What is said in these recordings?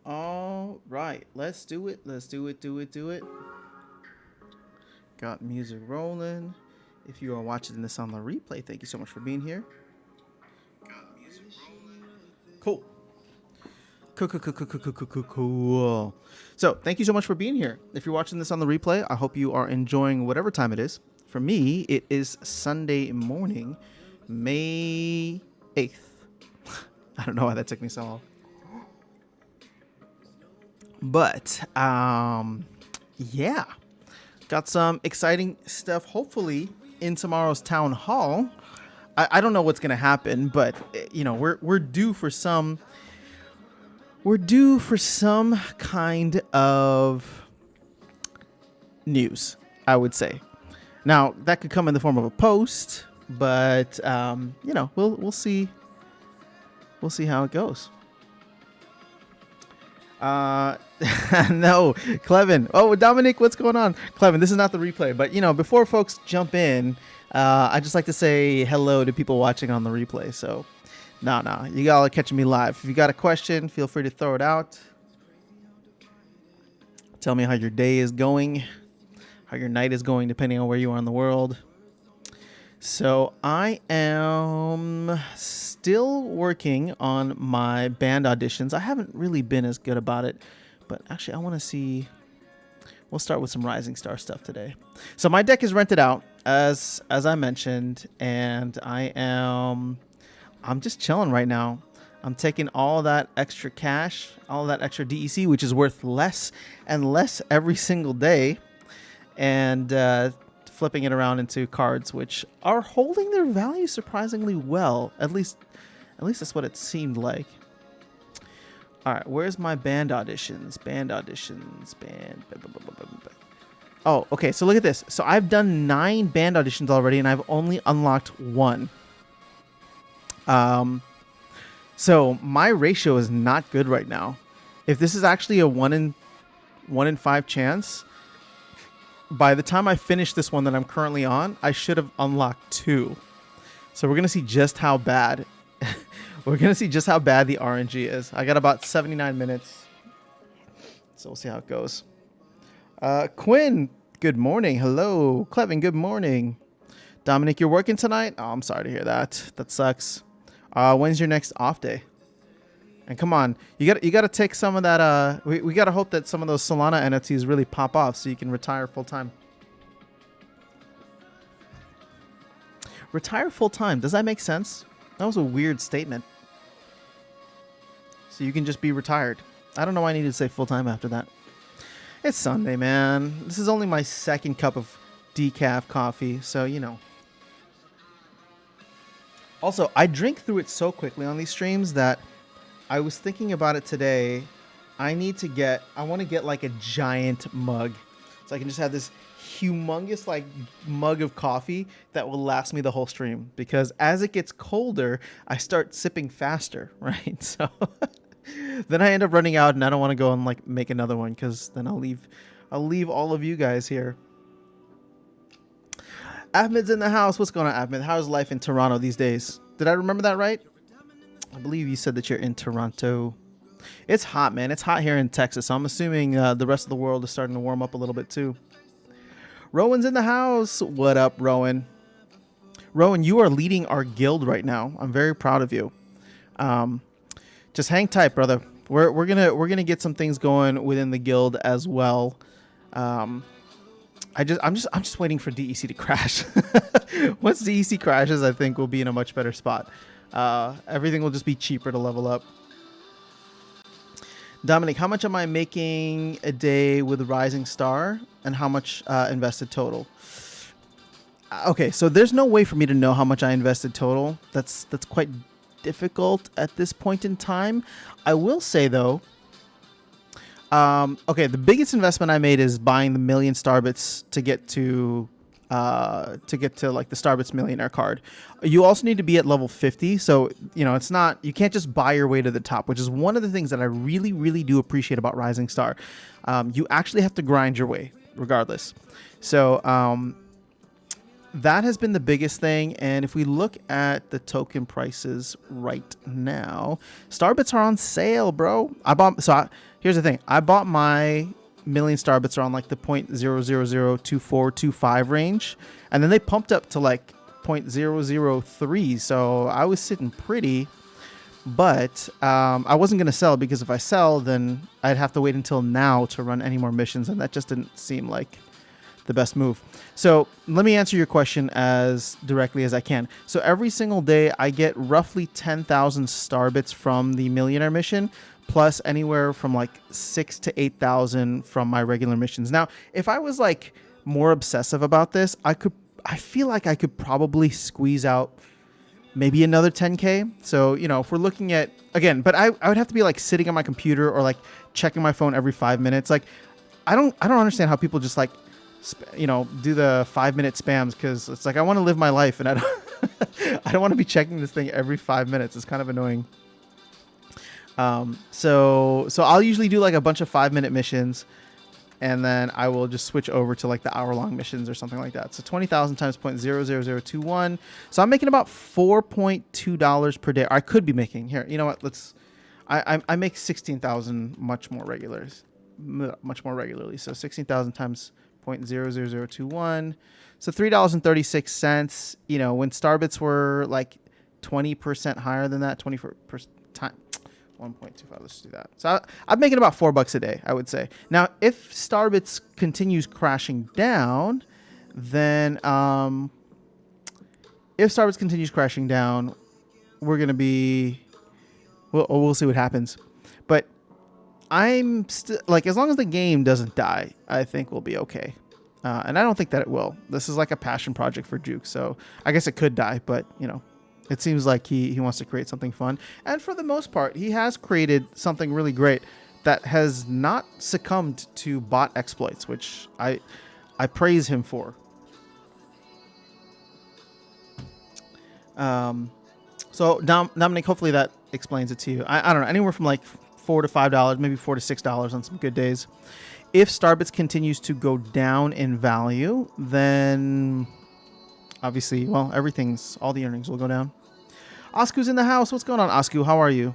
All right, let's do it. Let's do it. Do it. Do it. Got music rolling. If you are watching this on the replay, thank you so much for being here. Got music rolling. Cool. Cool. So, thank you so much for being here. If you're watching this on the replay, I hope you are enjoying whatever time it is. For me, it is Sunday morning, May 8th. I don't know why that took me so long. But, yeah. Got some exciting stuff, hopefully, in tomorrow's town hall. I don't know what's going to happen, but, you know, we're due for some... We're due for some kind of news, I would say. Now, that could come in the form of a post, but, you know, we'll see. We'll see how it goes. No, Clevin. Oh, Dominic, what's going on? Clevin, this is not the replay, but, you know, before folks jump in, I just like to say hello to people watching on the replay. So, no, you all are catching me live. If you got a question, feel free to throw it out. Tell me how your day is going, how your night is going, depending on where you are in the world. So I am still working on my band auditions. I haven't really been as good about it, but actually I want to see. We'll start with some Rising Star stuff today. So my deck is rented out, as I mentioned, and I'm just chilling right now. I'm taking all that extra cash, all that extra DEC, which is worth less and less every single day, and flipping it around into cards, which are holding their value surprisingly well. At least that's what it seemed like. All right, where's my band auditions? Oh, okay, so look at this. So I've done 9 band auditions already, and I've only unlocked 1. So my ratio is not good right now. If this is actually a 1 in 5 chance, by the time I finish this one that I'm currently on, I should have unlocked 2. So we're gonna see just how bad the RNG is. I got about 79 minutes, so we'll see how it goes. Quinn, good morning. Hello, Clevin. Good morning. Dominic, you're working tonight? Oh, I'm sorry to hear that. That sucks. When's your next off day? And come on, you got to take some of that. We got to hope that some of those Solana NFTs really pop off so you can retire full time. Retire full time. Does that make sense? That was a weird statement. So you can just be retired. I don't know why I needed to say full time after that. It's Sunday, man. This is only my second cup of decaf coffee, so you know. Also, I drink through it so quickly on these streams that I was thinking about it today. I want to get like a giant mug, so I can just have this humongous like mug of coffee that will last me the whole stream, because as it gets colder, I start sipping faster, right? So then I end up running out, and I don't want to go and like make another one, because then I'll leave all of you guys here. Ahmed's in the house. What's going on, Ahmed? How's life in Toronto these days? Did I remember that right? I believe you said that you're in Toronto. It's hot, man. It's hot here in Texas. So I'm assuming the rest of the world is starting to warm up a little bit too. Rowan's in the house. What up, Rowan? Rowan, you are leading our guild right now. I'm very proud of you. Just hang tight, brother. We're gonna get some things going within the guild as well. I'm just waiting for DEC to crash. Once DEC crashes, I think we'll be in a much better spot. Everything will just be cheaper to level up. Dominic, how much am I making a day with Rising Star, and how much invested total? Okay, so there's no way for me to know how much I invested total. That's quite difficult at this point in time. I will say though, okay, the biggest investment I made is buying the 1,000,000 Starbits to get to like the Starbits Millionaire card. You also need to be at level 50, so you know you can't just buy your way to the top, which is one of the things that I really do appreciate about Rising Star. You actually have to grind your way regardless. So that has been the biggest thing. And if we look at the token prices right now, Starbits are on sale, bro. Here's the thing. I bought my million Starbits around like the 0.0002425 range, and then they pumped up to like 0.003. So I was sitting pretty, but I wasn't going to sell, because if I sell, then I'd have to wait until now to run any more missions, and that just didn't seem like the best move. So let me answer your question as directly as I can. So every single day I get roughly 10,000 Starbits from the millionaire mission, plus anywhere from like 6,000 to 8,000 from my regular missions. Now, if I was like more obsessive about this, I feel like I could probably squeeze out maybe another 10K. So, you know, if we're looking at, again, but I would have to be like sitting on my computer or like checking my phone every 5 minutes. Like, I don't understand how people just like, you know, do the 5-minute spams, because it's like, I want to live my life, and I don't want to be checking this thing every 5 minutes. It's kind of annoying. So I'll usually do like a bunch of 5-minute missions, and then I will just switch over to like the hour-long missions or something like that. So 20,000 times 0.00021. So I'm making about $4.2 per day. Or I could be making, here, you know what? I make 16,000 much more regularly. So 16,000 times 0.00021. So $3.36. You know, when Starbits were like 20% higher than that, 20% time. 1.25. Let's do that. So I'm making about $4 a day, I would say. Now, if Starbits continues crashing down, then we're gonna be. We'll see what happens. But I'm still like, as long as the game doesn't die, I think we'll be okay. And I don't think that it will. This is like a passion project for Juke, so I guess it could die, but you know. It seems like he wants to create something fun. And for the most part, he has created something really great that has not succumbed to bot exploits, which I praise him for. So Dominic, hopefully that explains it to you. I don't know, anywhere from like $4 to $5, maybe $4 to $6 on some good days. If Starbits continues to go down in value, then obviously, well, all the earnings will go down. Osku's in the house. What's going on, Osku? How are you?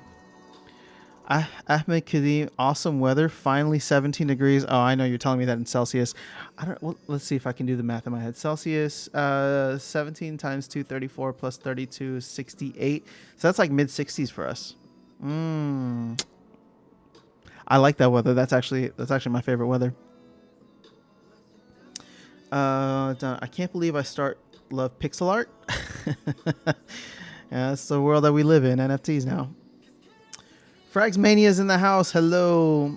Ahmed Kadim, awesome weather. Finally 17 degrees. Oh, I know you're telling me that in Celsius. Well, let's see if I can do the math in my head. Celsius, 17 times 234 plus 32 is 68. So that's like mid 60s for us. I like that weather. That's actually my favorite weather. I can't believe I love pixel art. Yeah, that's the world that we live in. NFTs now. Fragsmania's in the house. Hello.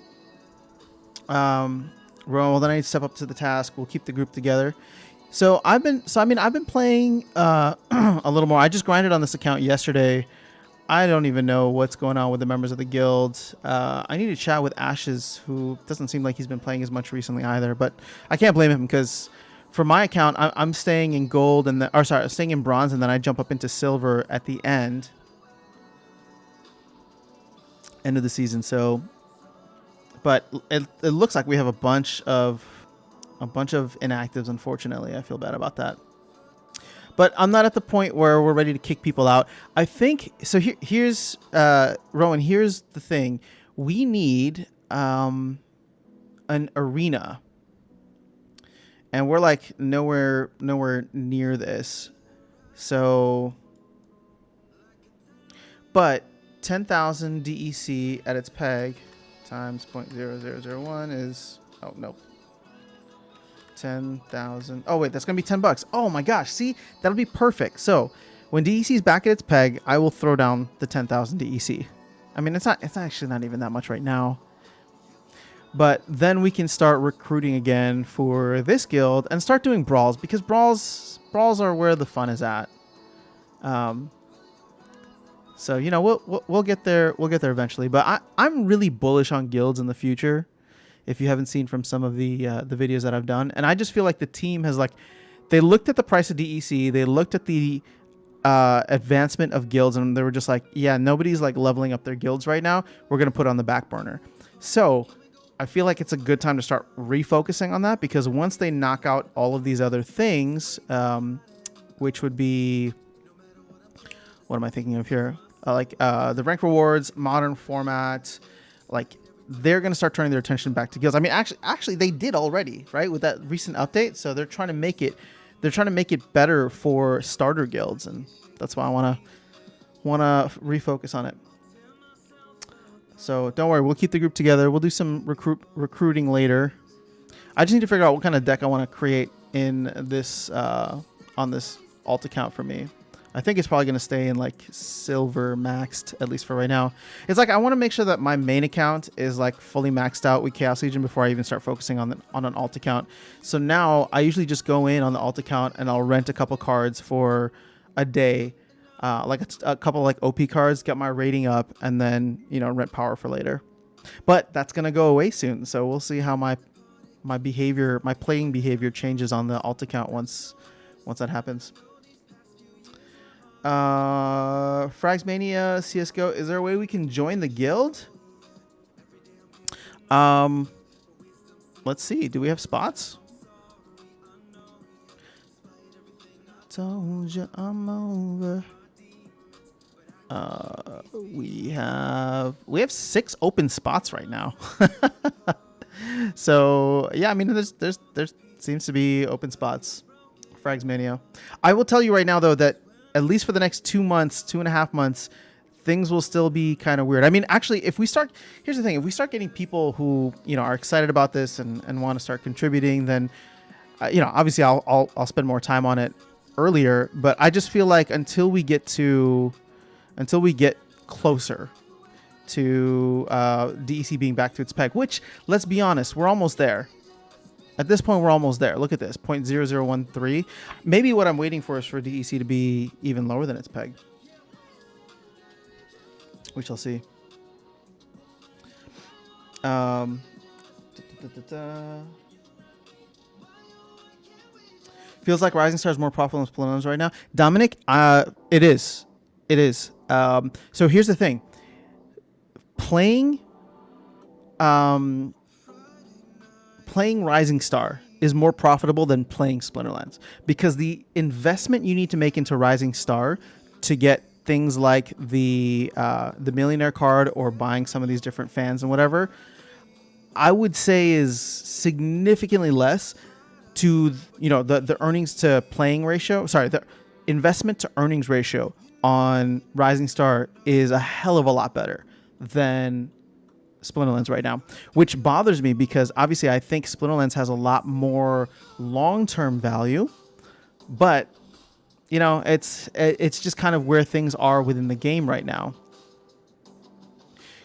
Well, then I need to step up to the task. We'll keep the group together. I've been playing a little more. I just grinded on this account yesterday. I don't even know what's going on with the members of the guild. I need to chat with Ashes, who doesn't seem like he's been playing as much recently either. But I can't blame him, because for my account, I'm staying in gold staying in bronze, and then I jump up into silver at the end of the season. So, but it looks like we have a bunch of inactives. Unfortunately, I feel bad about that. But I'm not at the point where we're ready to kick people out. I think so. Here's Rowan. Here's the thing: we need an arena. And we're like nowhere near this. So, but 10,000 DEC at its peg times 0.0001 is, oh no, 10,000. Oh wait, that's gonna be $10. Oh my gosh, see, that'll be perfect. So when DEC is back at its peg, I will throw down the 10,000 DEC. I mean, it's actually not even that much right now. But then we can start recruiting again for this guild and start doing brawls, because brawls are where the fun is at. So you know, we'll get there. We'll get there eventually. But I'm really bullish on guilds in the future. If you haven't seen from some of the videos that I've done, and I just feel like the team has they looked at the price of DEC, they looked at the advancement of guilds, and they were just like, yeah, nobody's like leveling up their guilds right now. We're gonna put it on the back burner. So I feel like it's a good time to start refocusing on that, because once they knock out all of these other things, which would be, what am I thinking of here? The rank rewards, modern format, like they're going to start turning their attention back to guilds. I mean, actually they did already, right? With that recent update. So they're trying to make it better for starter guilds. And that's why I want to refocus on it. So don't worry, we'll keep the group together. We'll do some recruiting later. I just need to figure out what kind of deck I want to create in this, on this alt account for me. I think it's probably going to stay in like silver maxed, at least for right now. It's like I want to make sure that my main account is like fully maxed out with Chaos Legion before I even start focusing on an alt account. So now I usually just go in on the alt account and I'll rent a couple cards for a day, like a couple like OP cards, get my rating up, and then rent power for later. But that's going to go away soon, so we'll see how my playing behavior changes on the alt account once that happens. Fragsmania, CSGO, is there a way we can join the guild? Let's see. Do we have spots? Told you I'm over. We have 6 open spots right now. So yeah, I mean, there's seems to be open spots. Fragsmania. I will tell you right now though that at least for the next 2.5 months, things will still be kind of weird. I mean, actually, here's the thing. If we start getting people who, are excited about this and want to start contributing, then, obviously I'll spend more time on it earlier, but I just feel like until we get closer to DEC being back to its peg, which, let's be honest, we're almost there. At this point, we're almost there. Look at this, 0.0013. Maybe what I'm waiting for is for DEC to be even lower than its peg. We shall see. Feels like Rising Star is more profitable than Splinterlands right now. Dominic, it is. It is. So here's the thing. Playing Rising Star is more profitable than playing Splinterlands, because the investment you need to make into Rising Star to get things like the millionaire card or buying some of these different fans and whatever, I would say is significantly less to the earnings to playing ratio. Sorry, the investment to earnings ratio on Rising Star is a hell of a lot better than Splinterlands right now, which bothers me because obviously I think Splinterlands has a lot more long-term value, but it's just kind of where things are within the game right now.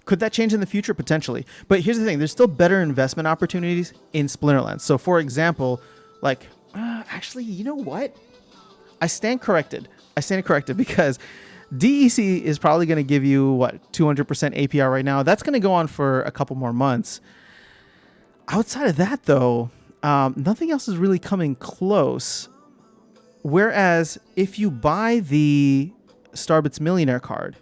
Could that change in the future? Potentially. But here's the thing. There's still better investment opportunities in Splinterlands. So for example, like, actually, you know what? I stand corrected because DEC is probably going to give you 200% APR right now. That's going to go on for a couple more months. Outside of that though, nothing else is really coming close. Whereas if you buy the Starbits Millionaire card,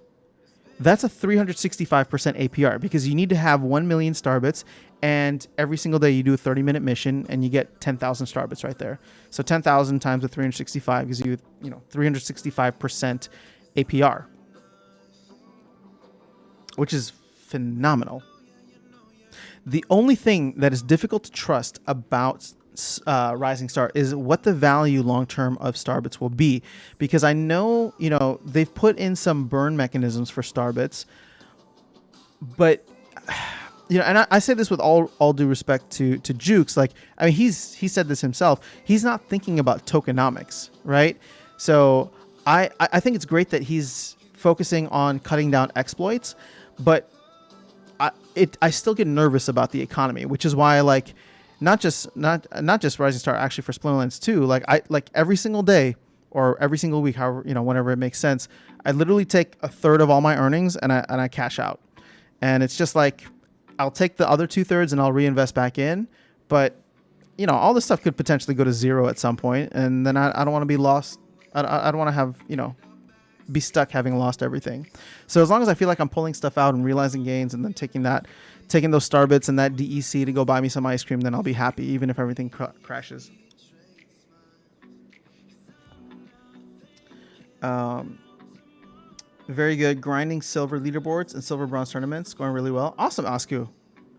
that's a 365% APR because you need to have 1 million Starbits, and every single day you do a 30-minute mission and you get 10,000 Starbits right there. So 10,000 times the 365 gives you 365% APR, which is phenomenal. The only thing that is difficult to trust about Rising Star is what the value long-term of Starbits will be, because I know, they've put in some burn mechanisms for Starbits, but and I say this with all due respect to Jukes, like, I mean, he said this himself. He's not thinking about tokenomics, right? So I think it's great that he's focusing on cutting down exploits, but I still get nervous about the economy, which is why I like not just Rising Star, actually for Splinterlands too. Like every single day or every single week, however, whenever it makes sense, I literally take a third of all my earnings and I cash out. And it's just like, I'll take the other 2/3 and I'll reinvest back in. But, all this stuff could potentially go to zero at some point, and then I don't want to be lost. I don't want to have, be stuck having lost everything. So as long as I feel like I'm pulling stuff out and realizing gains and then taking those Starbits and that DEC to go buy me some ice cream, then I'll be happy, even if everything crashes. Um, very good. Grinding silver leaderboards and silver bronze tournaments. Going really well. Awesome, Asku.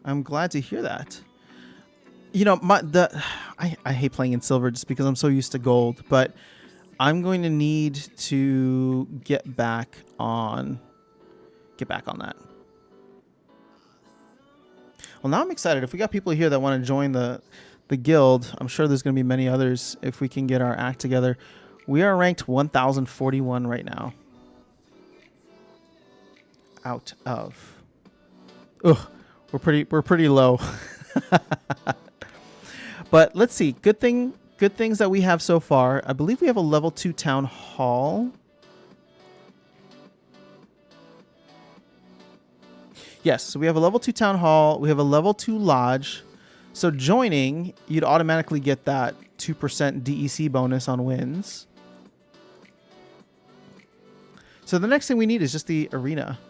I'm glad to hear that. You know, I hate playing in silver just because I'm so used to gold, but I'm going to need to get back on that. Well, now I'm excited. If we got people here that want to join the guild, I'm sure there's going to be many others if we can get our act together. We are ranked 1041 right now. Out of. Ugh, we're pretty low. But let's see. Good things that we have so far. I believe we have a level 2 town hall. Yes, so we have a level 2 town hall. We have a level 2 lodge. So joining, you'd automatically get that 2% DEC bonus on wins. So the next thing we need is just the arena.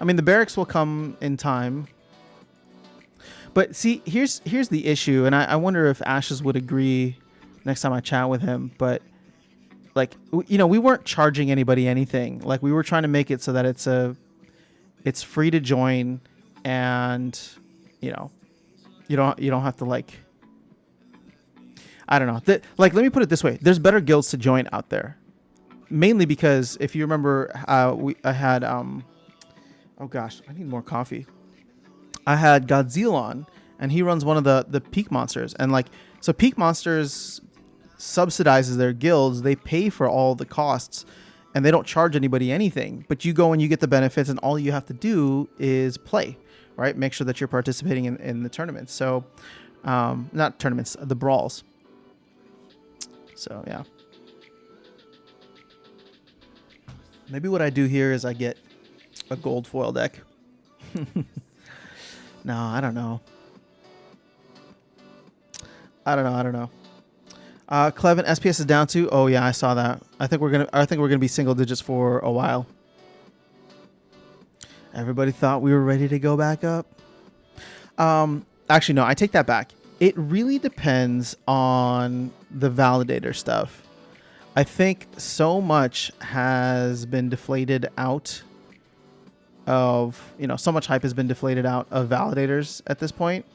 I mean, the barracks will come in time. But see, here's the issue, and I wonder if Ashes would agree next time I chat with him. But like, you know, we weren't charging anybody anything. Like, we were trying to make it so that it's free to join, and you know, you don't have to like. I don't know. Like, let me put it this way: there's better guilds to join out there. Mainly because if you remember, I had oh gosh, I need more coffee. I had Godzilla on, and he runs one of the Peak Monsters, and like, so Peak Monsters subsidizes their guilds. They pay for all the costs, and they don't charge anybody anything. But you go and you get the benefits, and all you have to do is play, right? Make sure that you're participating in the tournaments. So, not tournaments, the brawls. So yeah. Maybe what I do here is I get a gold foil deck. No, I don't know. Clevin SPS is down to. Oh yeah, I saw that. I think we're gonna be single digits for a while. Everybody thought we were ready to go back up. Actually, no, I take that back. It really depends on the validator stuff. I think so much has been deflated out of, you know, so much hype has been deflated out of validators at this point.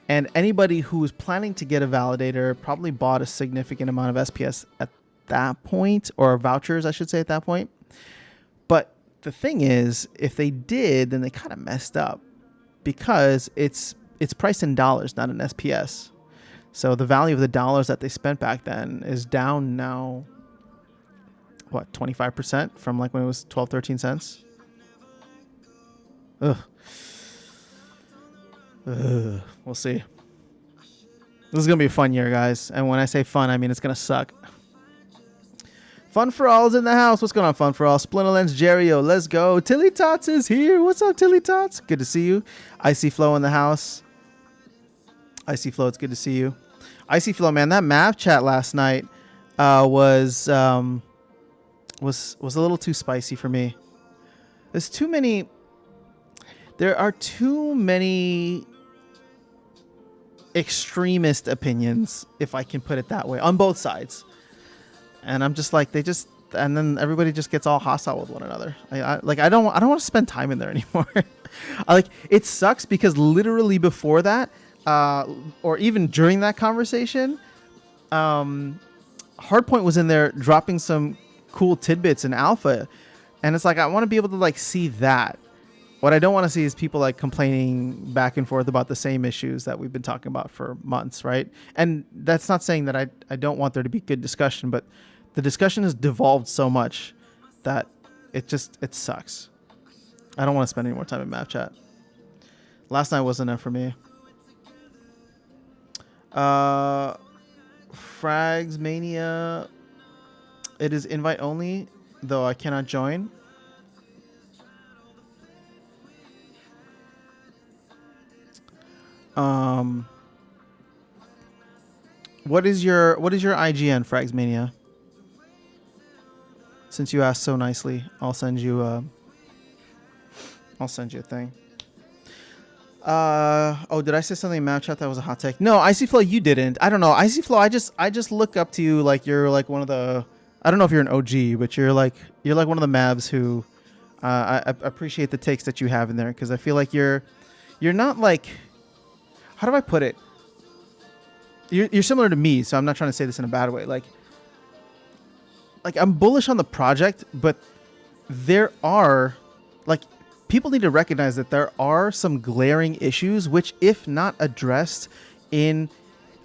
And anybody who is planning to get a validator probably bought a significant amount of SPS at that point, or vouchers, I should say, at that point. But the thing is, if they did, then they kind of messed up, because it's priced in dollars, not in SPS. So the value of the dollars that they spent back then is down now, what, 25% from like when it was 12, 13 cents? Ugh. We'll see. This is going to be a fun year, guys. And when I say fun, I mean it's going to suck. Fun for All is in the house. What's going on, Fun for All? Splinterlens, Jerio, let's go. Tilly Tots is here. What's up, Tilly Tots? Good to see you. Icy Flow in the house. Icy Flow, it's good to see you. Icy Flow, man, that map chat last night was a little too spicy for me. There are too many extremist opinions, if I can put it that way, on both sides. And I'm just like, and then everybody just gets all hostile with one another. I don't want to spend time in there anymore. It sucks because literally before that, or even during that conversation, Hardpoint was in there dropping some cool tidbits in alpha, and it's like, I want to be able to like see that. What I don't want to see is people like complaining back and forth about the same issues that we've been talking about for months, right? And that's not saying that I don't want there to be good discussion, but the discussion has devolved so much that it sucks. I don't want to spend any more time in map chat. Last night wasn't enough for me. Frags Mania. It is invite only, though I cannot join. What is your IGN, Fragsmania? Since you asked so nicely, I'll send you a thing. Oh, did I say something in map chat that was a hot take? No, Icy Flow, you didn't. I don't know. Icy Flow, I just look up to you like you're like one of the I don't know if you're an OG, but you're like one of the Mavs who I appreciate the takes that you have in there, because I feel like you're not like, how do I put it? You're similar to me, so I'm not trying to say this in a bad way. Like I'm bullish on the project, but there are, like, people need to recognize that there are some glaring issues which, if not addressed in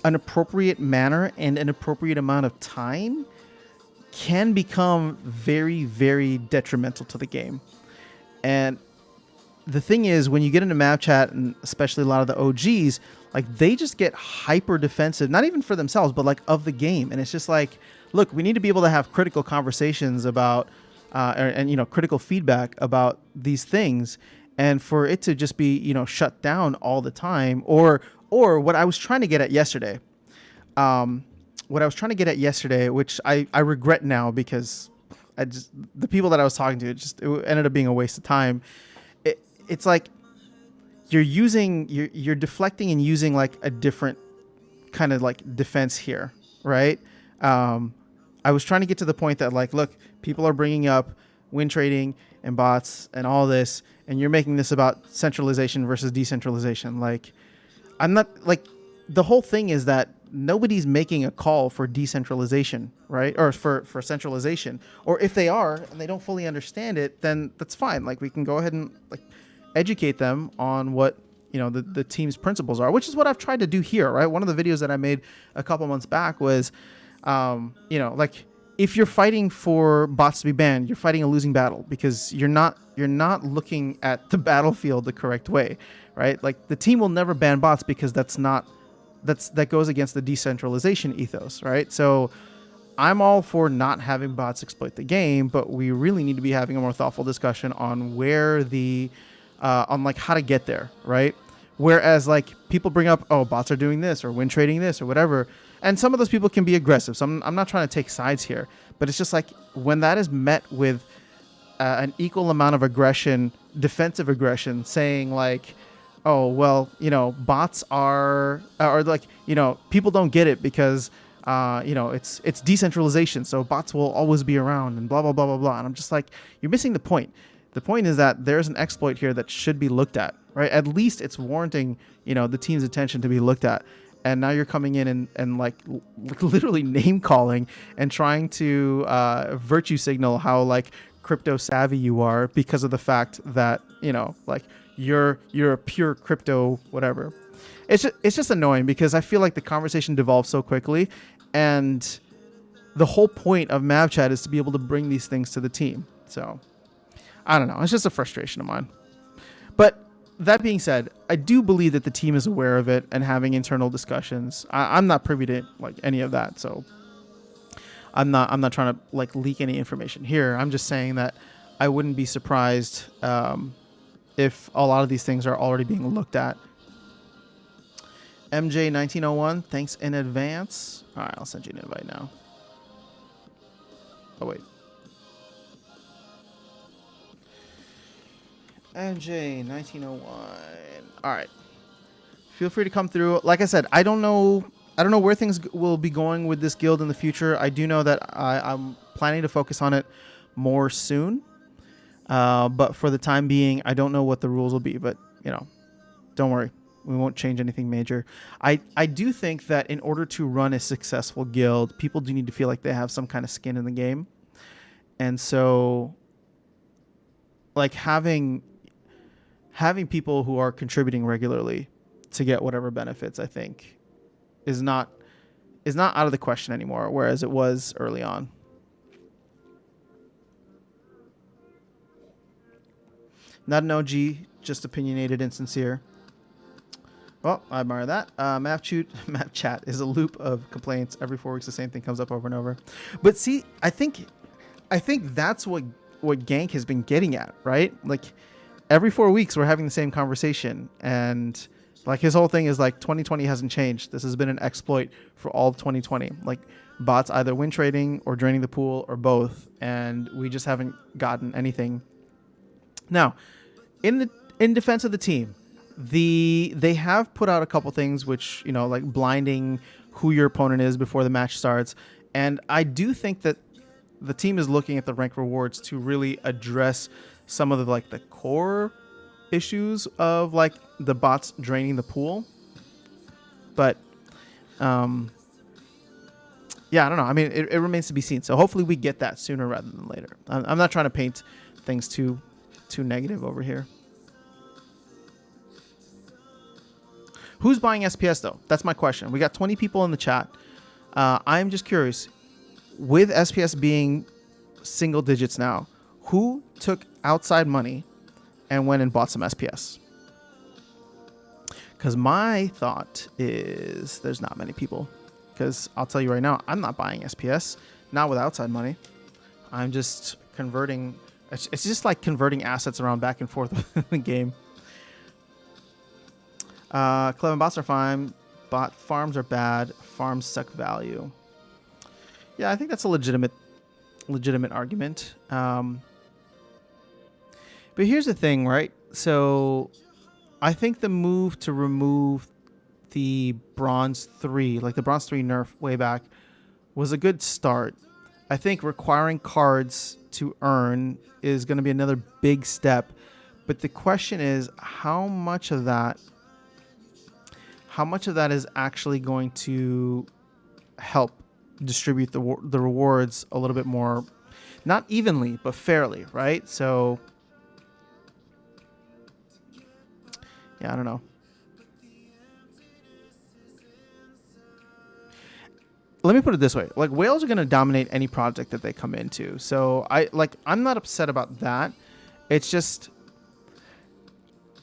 an appropriate manner and an appropriate amount of time, can become very, very detrimental to the game. And the thing is, when you get into map chat, and especially a lot of the OGs, like, they just get hyper defensive, not even for themselves, but like of the game. And it's just like, look, we need to be able to have critical conversations about and, you know, critical feedback about these things, and for it to just be, you know, shut down all the time, or what I was trying to get at yesterday, which I regret now, because the people that I was talking to, it ended up being a waste of time. It's like you're deflecting and using like a different kind of like defense here, right? I was trying to get to the point that, like, look, people are bringing up win trading and bots and all this, and you're making this about centralization versus decentralization. Like, I'm not, like, the whole thing is that nobody's making a call for decentralization, right? Or for centralization. Or if they are and they don't fully understand it, then that's fine. Like, we can go ahead and like educate them on what, you know, the team's principles are, which is what I've tried to do here, right? One of the videos that I made a couple months back was, you know, like, if you're fighting for bots to be banned, you're fighting a losing battle, because you're not looking at the battlefield the correct way, right? Like, the team will never ban bots, because that goes against the decentralization ethos, right? So I'm all for not having bots exploit the game, but we really need to be having a more thoughtful discussion on where on like how to get there, right? Whereas, like, people bring up, oh, bots are doing this or win trading this or whatever, and some of those people can be aggressive. So I'm not trying to take sides here, but it's just like, when that is met with an equal amount of aggression, defensive aggression, saying like, oh, well, you know, bots are, or like, you know, people don't get it because, you know, it's decentralization, so bots will always be around and blah, blah, blah, blah, blah. And I'm just like, you're missing the point. The point is that there's an exploit here that should be looked at, right? At least it's warranting, you know, the team's attention to be looked at. And now you're coming in and like literally name calling and trying to virtue signal how like crypto savvy you are, because of the fact that, you know, like, you're a pure crypto whatever. It's just annoying, because I feel like the conversation devolves so quickly, and the whole point of Mav Chat is to be able to bring these things to the team. So I don't know. It's just a frustration of mine. But that being said, I do believe that the team is aware of it and having internal discussions. I'm not privy to like any of that, so I'm not trying to like leak any information here. I'm just saying that I wouldn't be surprised if a lot of these things are already being looked at. MJ1901, thanks in advance. All right, I'll send you an invite now. Oh, wait. MJ1901. All right. Feel free to come through. Like I said, I don't know where things will be going with this guild in the future. I do know that I'm planning to focus on it more soon. But for the time being, I don't know what the rules will be. But, you know, don't worry. We won't change anything major. I do think that in order to run a successful guild, people do need to feel like they have some kind of skin in the game. And so, like, having people who are contributing regularly to get whatever benefits, I think, is not out of the question anymore, whereas it was early on. Not an OG, just opinionated and sincere. Well, I admire that. Map chat is a loop of complaints. Every 4 weeks, the same thing comes up over and over. But see, I think that's what Gank has been getting at, right? Like, every 4 weeks, we're having the same conversation. And, like, his whole thing is, like, 2020 hasn't changed. This has been an exploit for all of 2020. Like, bots either win trading or draining the pool or both. And we just haven't gotten anything. Now, in defense of the team, they have put out a couple things which, you know, like blinding who your opponent is before the match starts. And I do think that the team is looking at the rank rewards to really address some of the like the core issues of like the bots draining the pool. But yeah, I don't know. I mean, it remains to be seen. So hopefully we get that sooner rather than later. I'm not trying to paint things too negative over here. Who's buying SPS though? That's my question. We got 20 people in the chat. I'm just curious. With SPS being single digits now, who took outside money and went and bought some SPS? Because my thought is there's not many people. Because I'll tell you right now, I'm not buying SPS, not with outside money. I'm just converting. It's just like converting assets around back and forth in the game. Clevin bots are fine. Bot farms are bad. Farms suck value. Yeah, I think that's a legitimate argument. But here's the thing, right? So I think the move to remove the Bronze 3, like the Bronze 3 nerf way back, was a good start. I think requiring cards to earn is going to be another big step. But the question is, how much of that is actually going to help distribute the rewards a little bit more, not evenly, but fairly, right? So, yeah, I don't know. Let me put it this way. Like, whales are going to dominate any project that they come into. So I'm not upset about that. It's just,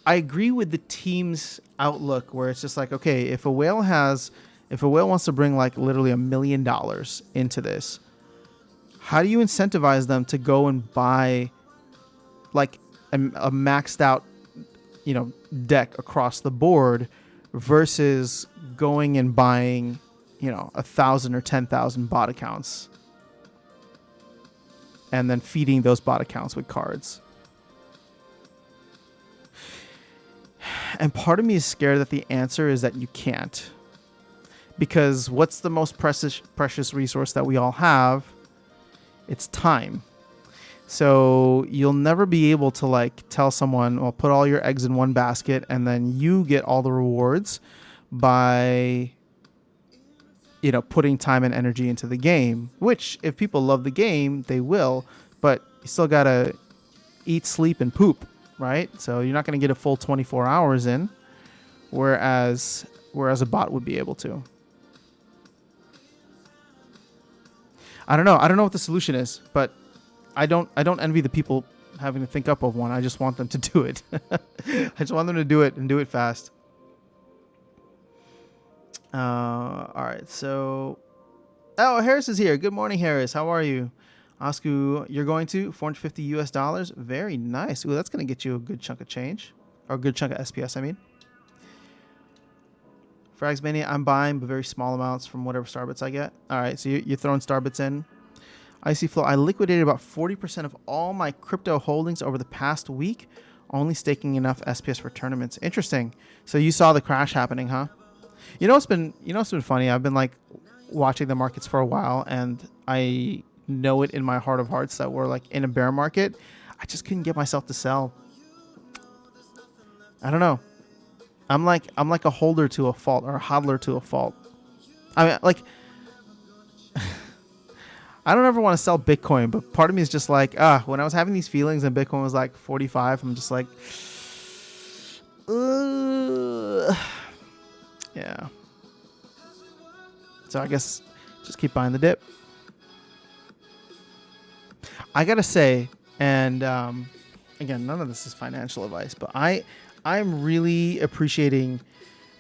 I agree with the team's outlook where it's just like, okay, if a whale wants to bring like literally $1 million into this, how do you incentivize them to go and buy like a maxed out, deck across the board versus going and buying, 1,000 or 10,000 bot accounts and then feeding those bot accounts with cards? And part of me is scared that the answer is that you can't. Because what's the most precious resource that we all have? It's time. So you'll never be able to like tell someone, well, put all your eggs in one basket and then you get all the rewards by, putting time and energy into the game. Which, if people love the game, they will. But you still got to eat, sleep, and poop, right? So you're not going to get a full 24 hours in, whereas a bot would be able to. I don't know what the solution is, but I don't envy the people having to think up of one. I just want them to do it. I just want them to do it and do it fast. All right, so Harris is here. Good morning, Harris. How are you? Osku, you're going to $450 US. Very nice. Ooh, that's going to get you a good chunk of change, or a good chunk of SPS, I mean. Fragsmania, I'm buying, but very small amounts from whatever Starbits I get. All right, so you're throwing Starbits in. Icy Flow, I liquidated about 40% of all my crypto holdings over the past week, only staking enough SPS for tournaments. Interesting. So you saw the crash happening, huh? It's been funny. I've been like watching the markets for a while, and I know it in my heart of hearts that we're like in a bear market. I just couldn't get myself to sell. I don't know. I'm like a holder to a fault, or a hodler to a fault. I mean, like, I don't ever want to sell Bitcoin, but part of me is just like, when I was having these feelings and Bitcoin was like 45, I'm just like, yeah. So I guess just keep buying the dip. I gotta say, and again, none of this is financial advice, but I'm really appreciating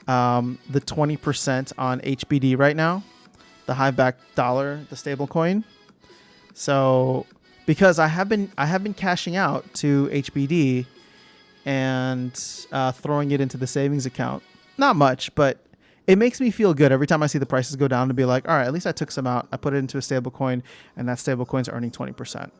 the 20% on HBD right now, the high back dollar, the stable coin. So because I have been cashing out to HBD and throwing it into the savings account. Not much, but it makes me feel good every time I see the prices go down to be like, all right, at least I took some out. I put it into a stable coin, and that stable coin's earning 20%.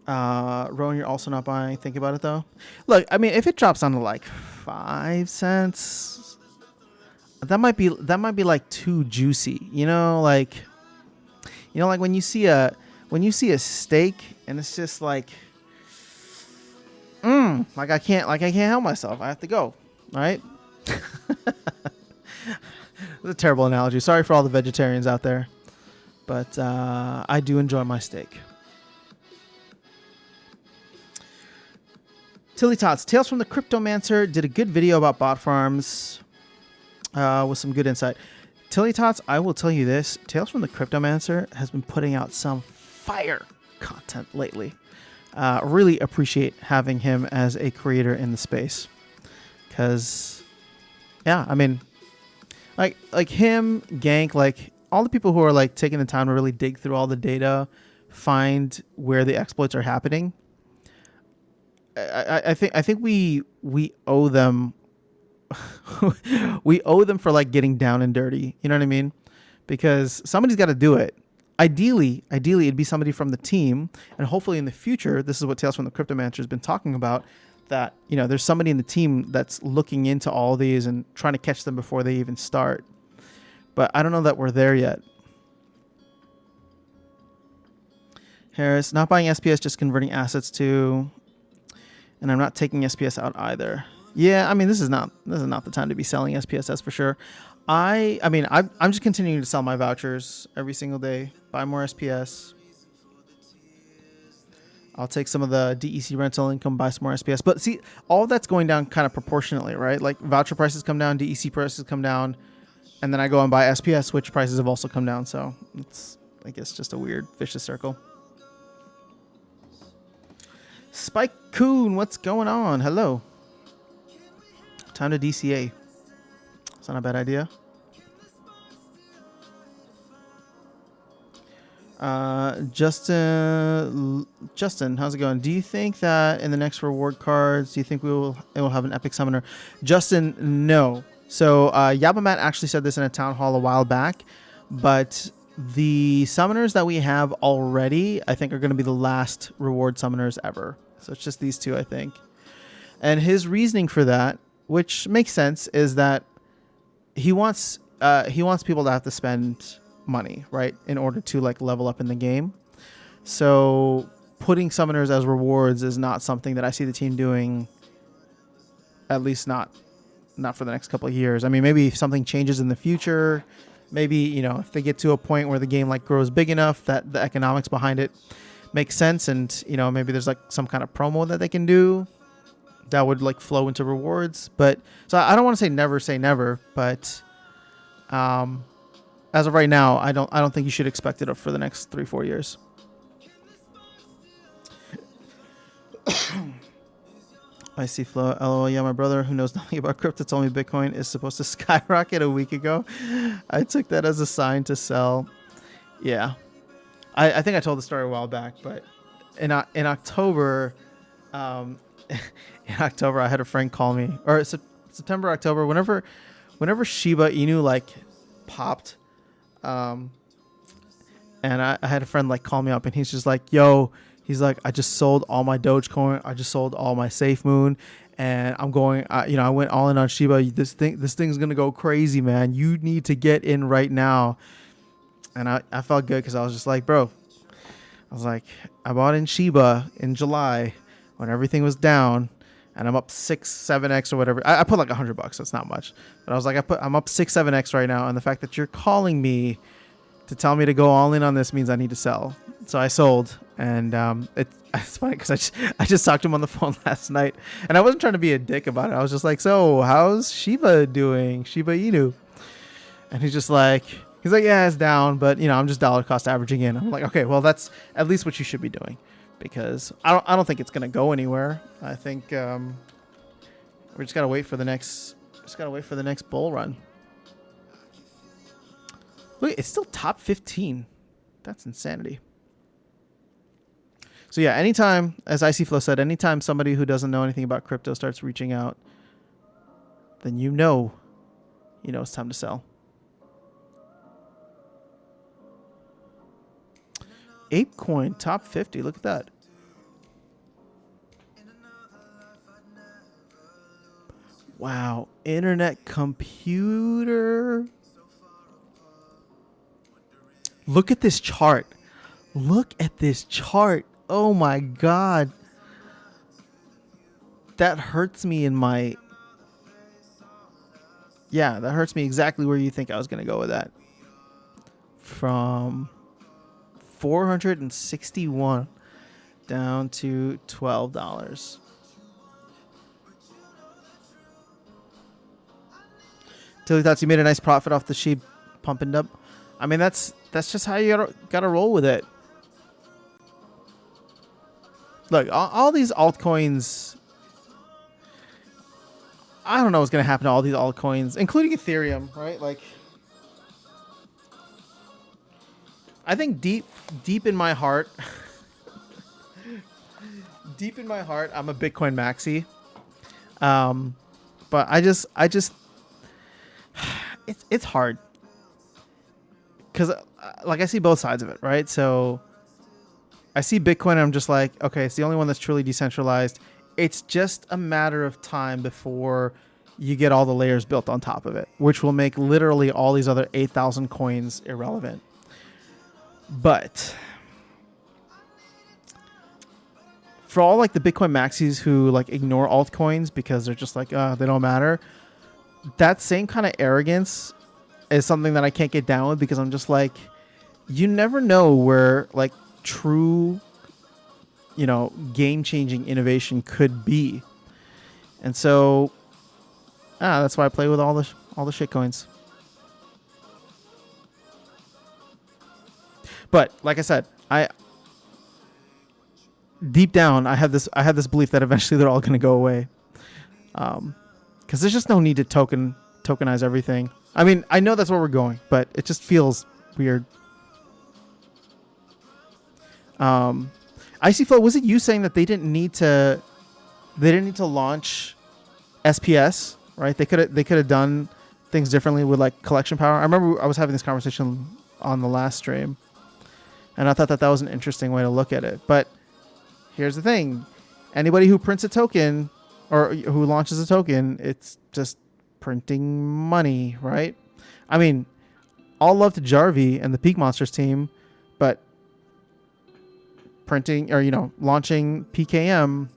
Rowan, you're also not buying. Think about it though. Look, I mean, if it drops down to like 5 cents, that might be like too juicy. Like when you see a steak and it's just like like I can't help myself. I have to go. All right. That's a terrible analogy. Sorry for all the vegetarians out there, but I do enjoy my steak. Tilly Tots, Tales from the Cryptomancer did a good video about bot farms with some good insight. Tilly Tots, I will tell you this. Tales from the Cryptomancer has been putting out some fire content lately. Really appreciate having him as a creator in the space. Because, yeah, I mean, like him, Gank, like all the people who are like taking the time to really dig through all the data, find where the exploits are happening. I think we owe them we owe them for like getting down and dirty. You know what I mean? Because somebody's got to do it. Ideally, it'd be somebody from the team, and hopefully in the future, this is what Tales from the Cryptomancer has been talking about. That there's somebody in the team that's looking into all these and trying to catch them before they even start. But I don't know that we're there yet. Harris, not buying SPS, just converting assets to. And I'm not taking SPS out either. Yeah, I mean, this is not the time to be selling SPS, that's for sure. I'm just continuing to sell my vouchers every single day. Buy more SPS. I'll take some of the DEC rental income, buy some more SPS. But see, all of that's going down kind of proportionately, right? Like voucher prices come down, DEC prices come down, and then I go and buy SPS, which prices have also come down. So it's, I guess, just a weird vicious circle. Spike Coon, what's going on? Hello. Time to DCA. It's not a bad idea. Justin, how's it going? Do you think that in the next reward cards, do you think it will have an epic summoner? Justin, no. So Yabamat actually said this in a town hall a while back, but the summoners that we have already, I think, are going to be the last reward summoners ever. So it's just these two, I think. And his reasoning for that, which makes sense, is that he wants people to have to spend money, right, in order to like level up in the game. So putting summoners as rewards is not something that I see the team doing, at least not for the next couple of years. I mean, maybe if something changes in the future, maybe, if they get to a point where the game like grows big enough that the economics behind it makes sense, and maybe there's like some kind of promo that they can do that would like flow into rewards. But so I don't want to say never, but as of right now, I don't think you should expect it up for the next 3-4 years. I see flow. LOL. Yeah, my brother, who knows nothing about crypto, told me Bitcoin is supposed to skyrocket a week ago. I took that as a sign to sell. Yeah, I think I told the story a while back, but in October, in October, I had a friend call me, or September, October, whenever Shiba Inu like popped, and I had a friend like call me up, and he's just like, yo, he's like, I just sold all my Dogecoin, I just sold all my SafeMoon, and I'm going, I went all in on Shiba. This thing's gonna go crazy, man. You need to get in right now. And I felt good because I was just like, bro, I was like, I bought in Shiba in July when everything was down, and I'm up 6-7x or whatever. I put like $100. That's not much, but I was like, I'm up 6-7x right now, and the fact that you're calling me to tell me to go all in on this means I need to sell. So I sold, and it's funny because I just talked to him on the phone last night, and I wasn't trying to be a dick about it. I was just like, so how's Shiba doing, Shiba Inu? And he's like, yeah, it's down, but I'm just dollar cost averaging in. I'm like, okay, well, that's at least what you should be doing, because I don't think it's gonna go anywhere. I think we just gotta wait for the next bull run. Look, it's still top 15. That's insanity. So yeah, anytime, as ICFlow said, anytime somebody who doesn't know anything about crypto starts reaching out, then it's time to sell. ApeCoin top 50. Look at that. Wow. Internet computer. Look at this chart. Look at this chart. Oh my God. That hurts me in my... Yeah, that hurts me exactly where you think I was going to go with that. From 461 down to $12. Tilly thoughts, you made a nice profit off the sheep pumping up. I mean, that's just how you gotta roll with it. Look, all these altcoins, I don't know what's gonna happen to all these altcoins, including Ethereum, right? Like, I think deep in my heart, I'm a Bitcoin maxi. But I just, it's hard. Because, like, I see both sides of it, right? So I see Bitcoin and I'm just like, okay, it's the only one that's truly decentralized. It's just a matter of time before you get all the layers built on top of it, which will make literally all these other 8,000 coins irrelevant. But for all like the Bitcoin maxis who like ignore altcoins because they're just like, they don't matter. That same kind of arrogance is something that I can't get down with, because I'm just like, you never know where like true, game-changing innovation could be. And so that's why I play with all the shit coins. But like I said, deep down I have this belief that eventually they're all going to go away. Because there's just no need to tokenize everything. I mean, I know that's where we're going, but it just feels weird. Icy Flow, was it you saying that they didn't need to launch SPS, right? They could have done things differently with like collection power. I remember I was having this conversation on the last stream, and I thought that was an interesting way to look at it. But here's the thing: anybody who prints a token or who launches a token, it's just printing money, right? I mean, all love to Jarvie and the Peak Monsters team, but printing or launching PKM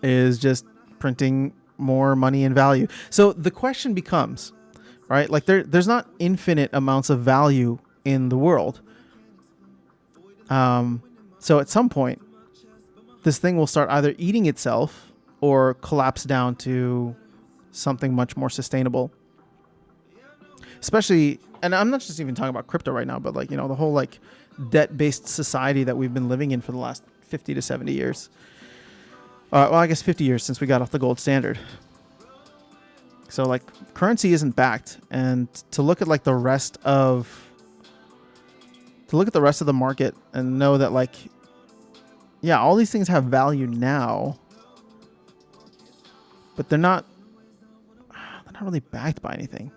is just printing more money and value. So the question becomes, right? Like there's not infinite amounts of value in the world. So at some point, this thing will start either eating itself or collapse down to something much more sustainable. Especially, and I'm not just even talking about crypto right now, but like, the whole like debt-based society that we've been living in for the last 50 to 70 years. Well, I guess 50 years since we got off the gold standard. So like currency isn't backed, and to look at like the rest of the market and know that like, yeah, all these things have value now, but they're not really backed by anything.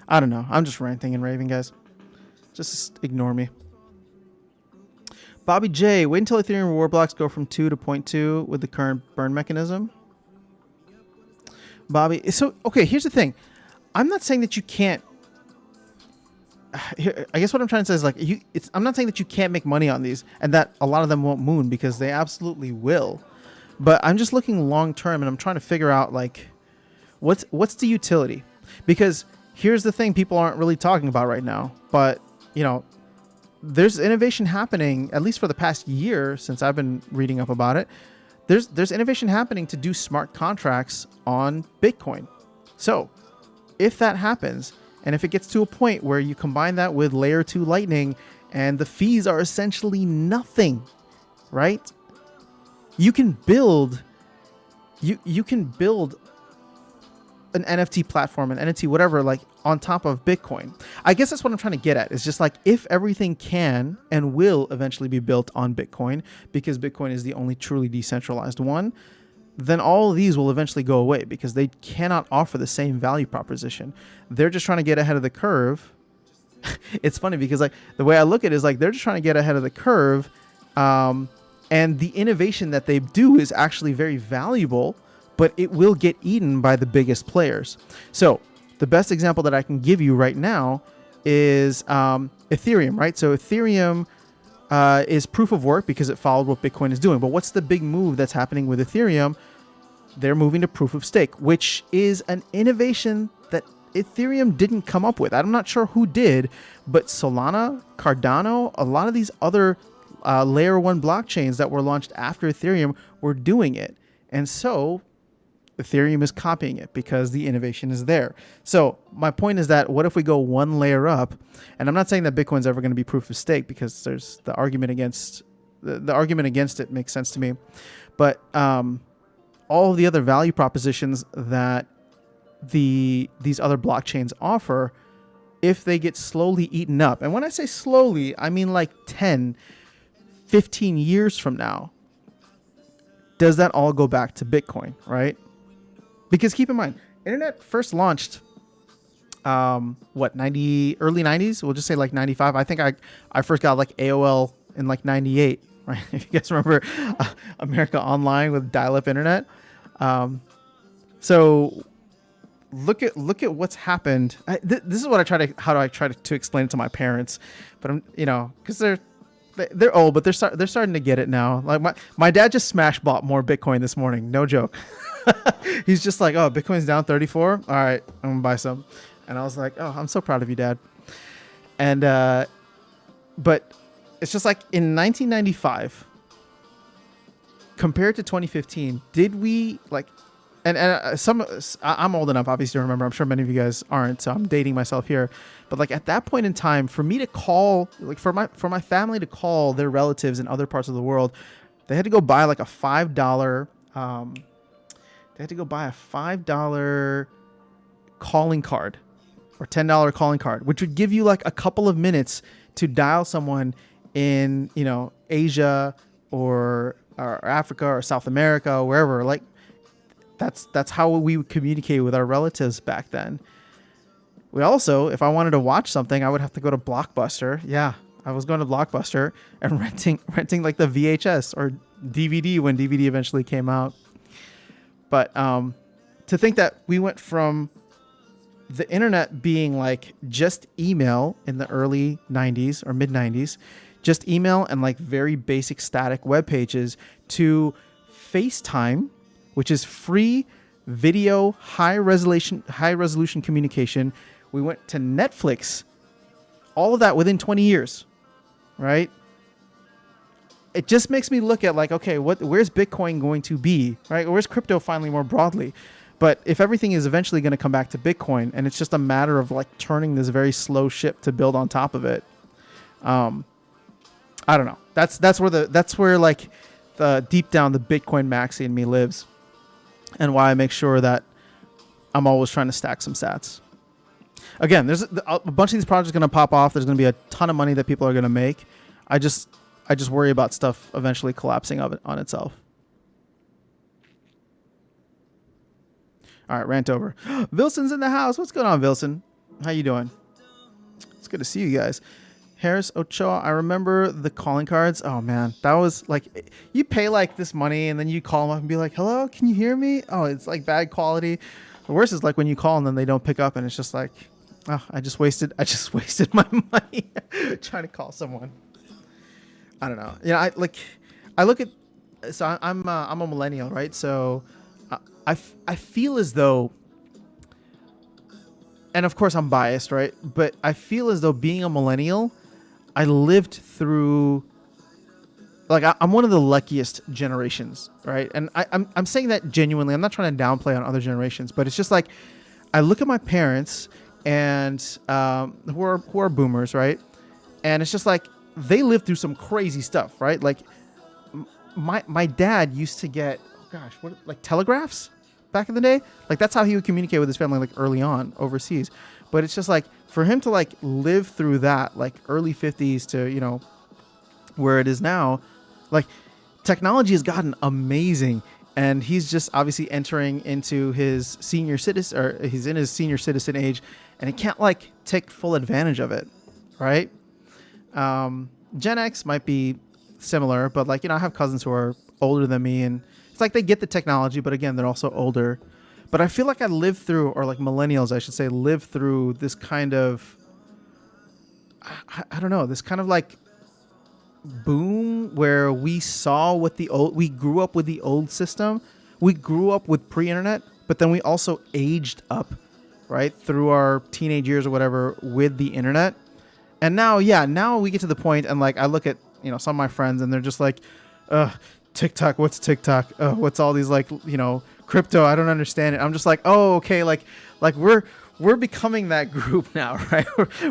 I don't know. I'm just ranting and raving, guys. Just ignore me. Bobby J, wait until Ethereum reward blocks go from 2 to 0.2 with the current burn mechanism. Bobby, so, okay, here's the thing. I'm not saying that you can't. I guess what I'm trying to say is like, I'm not saying that you can't make money on these and that a lot of them won't moon, because they absolutely will. But I'm just looking long term, and I'm trying to figure out like, what's the utility? Because here's the thing people aren't really talking about right now, but there's innovation happening, at least for the past year since I've been reading up about it. There's innovation happening to do smart contracts on Bitcoin. So if that happens, and if it gets to a point where you combine that with layer 2 Lightning and the fees are essentially nothing, right? You can build an NFT platform, an NFT, whatever, like on top of Bitcoin. I guess that's what I'm trying to get at. It's just like, if everything can and will eventually be built on Bitcoin, because Bitcoin is the only truly decentralized one, then all of these will eventually go away, because they cannot offer the same value proposition. They're just trying to get ahead of the curve. It's funny because like the way I look at it is like, they're just trying to get ahead of the curve. And the innovation that they do is actually very valuable but it will get eaten by the biggest players. So the best example that I can give you right now is Ethereum, right? So Ethereum is proof of work because it followed what Bitcoin is doing. But what's the big move that's happening with Ethereum? They're moving to proof of stake, which is an innovation that Ethereum didn't come up with. I'm not sure who did, but Solana, Cardano, a lot of these other layer 1 blockchains that were launched after Ethereum were doing it. And so Ethereum is copying it because the innovation is there. So my point is that what if we go one layer up? And I'm not saying that Bitcoin's ever going to be proof of stake, because there's the argument against the argument against it makes sense to me. But all of the other value propositions that these other blockchains offer, if they get slowly eaten up, and when I say slowly, I mean like 10, 15 years from now, does that all go back to Bitcoin, right? Because keep in mind, internet first launched, early 90s? We'll just say like 95. I think I first got like AOL in like 98, right? If you guys remember America Online with dial-up internet. So look at what's happened. This is what how do I try to explain it to my parents? But I'm, because they're old, but they're starting to get it now. Like my dad just smash bought more Bitcoin this morning. No joke. He's just like, oh, Bitcoin's down 34. All right, I'm gonna buy some. And I was like, oh, I'm so proud of you, Dad. And but it's just like in 1995 compared to 2015, did we like? And I'm old enough, obviously, to remember. I'm sure many of you guys aren't, so I'm dating myself here. But like at that point in time, for me to call, like for my family to call their relatives in other parts of the world, they had to go buy like a $5. They had to go buy a $5 calling card or $10 calling card, which would give you like a couple of minutes to dial someone in, Asia or Africa or South America or wherever. Like that's how we would communicate with our relatives back then. We also, if I wanted to watch something, I would have to go to Blockbuster. Yeah, I was going to Blockbuster and renting like the VHS or DVD when DVD eventually came out. But to think that we went from the internet being like just email in the early 90s or mid 90s, just email and like very basic static web pages, to FaceTime, which is free video, high resolution communication. We went to Netflix, all of that within 20 years, right? It just makes me look at like, okay, where's Bitcoin going to be, right? Where's crypto finally more broadly? But if everything is eventually going to come back to Bitcoin, and it's just a matter of like turning this very slow ship to build on top of it, I don't know. That's where like the deep down the Bitcoin maxi in me lives, and why I make sure that I'm always trying to stack some sats. Again, there's a bunch of these projects going to pop off. There's going to be a ton of money that people are going to make. I just worry about stuff eventually collapsing on itself. All right, rant over. Vilson's in the house. What's going on, Vilson? How you doing? It's good to see you guys. Harris Ochoa, I remember the calling cards. Oh, man. That was like, you pay like this money and then you call them up and be like, hello, can you hear me? Oh, it's like bad quality. The worst is like when you call and then they don't pick up and it's just like, oh, I just wasted my money trying to call someone. I don't know. I look at, so I'm a millennial, right? So I feel as though, and of course I'm biased, right? But I feel as though being a millennial, I lived through, like I'm one of the luckiest generations, right? And I'm saying that genuinely. I'm not trying to downplay on other generations, but it's just like, I look at my parents and who are boomers, right? And it's just like, they lived through some crazy stuff, right? Like my dad used to get, like telegraphs back in the day. Like that's how he would communicate with his family, like early on overseas. But it's just like for him to like live through that, like early 50s to, where it is now, like technology has gotten amazing. And he's just obviously entering into his senior citizen, or he's in his senior citizen age, and he can't like take full advantage of it, right? Gen X might be similar, but like, I have cousins who are older than me and it's like they get the technology, but again, they're also older. But I feel like I lived through, or like millennials, I should say, lived through this kind of, I don't know, this kind of like boom where we saw what we grew up with the old system. We grew up with pre-internet, but then we also aged up, right, through our teenage years or whatever with the internet. And now we get to the point, and like I look at, some of my friends, and they're just like, TikTok, what's TikTok? What's all these like, crypto? I don't understand it. I'm just like, oh, okay, like we're becoming that group now, right?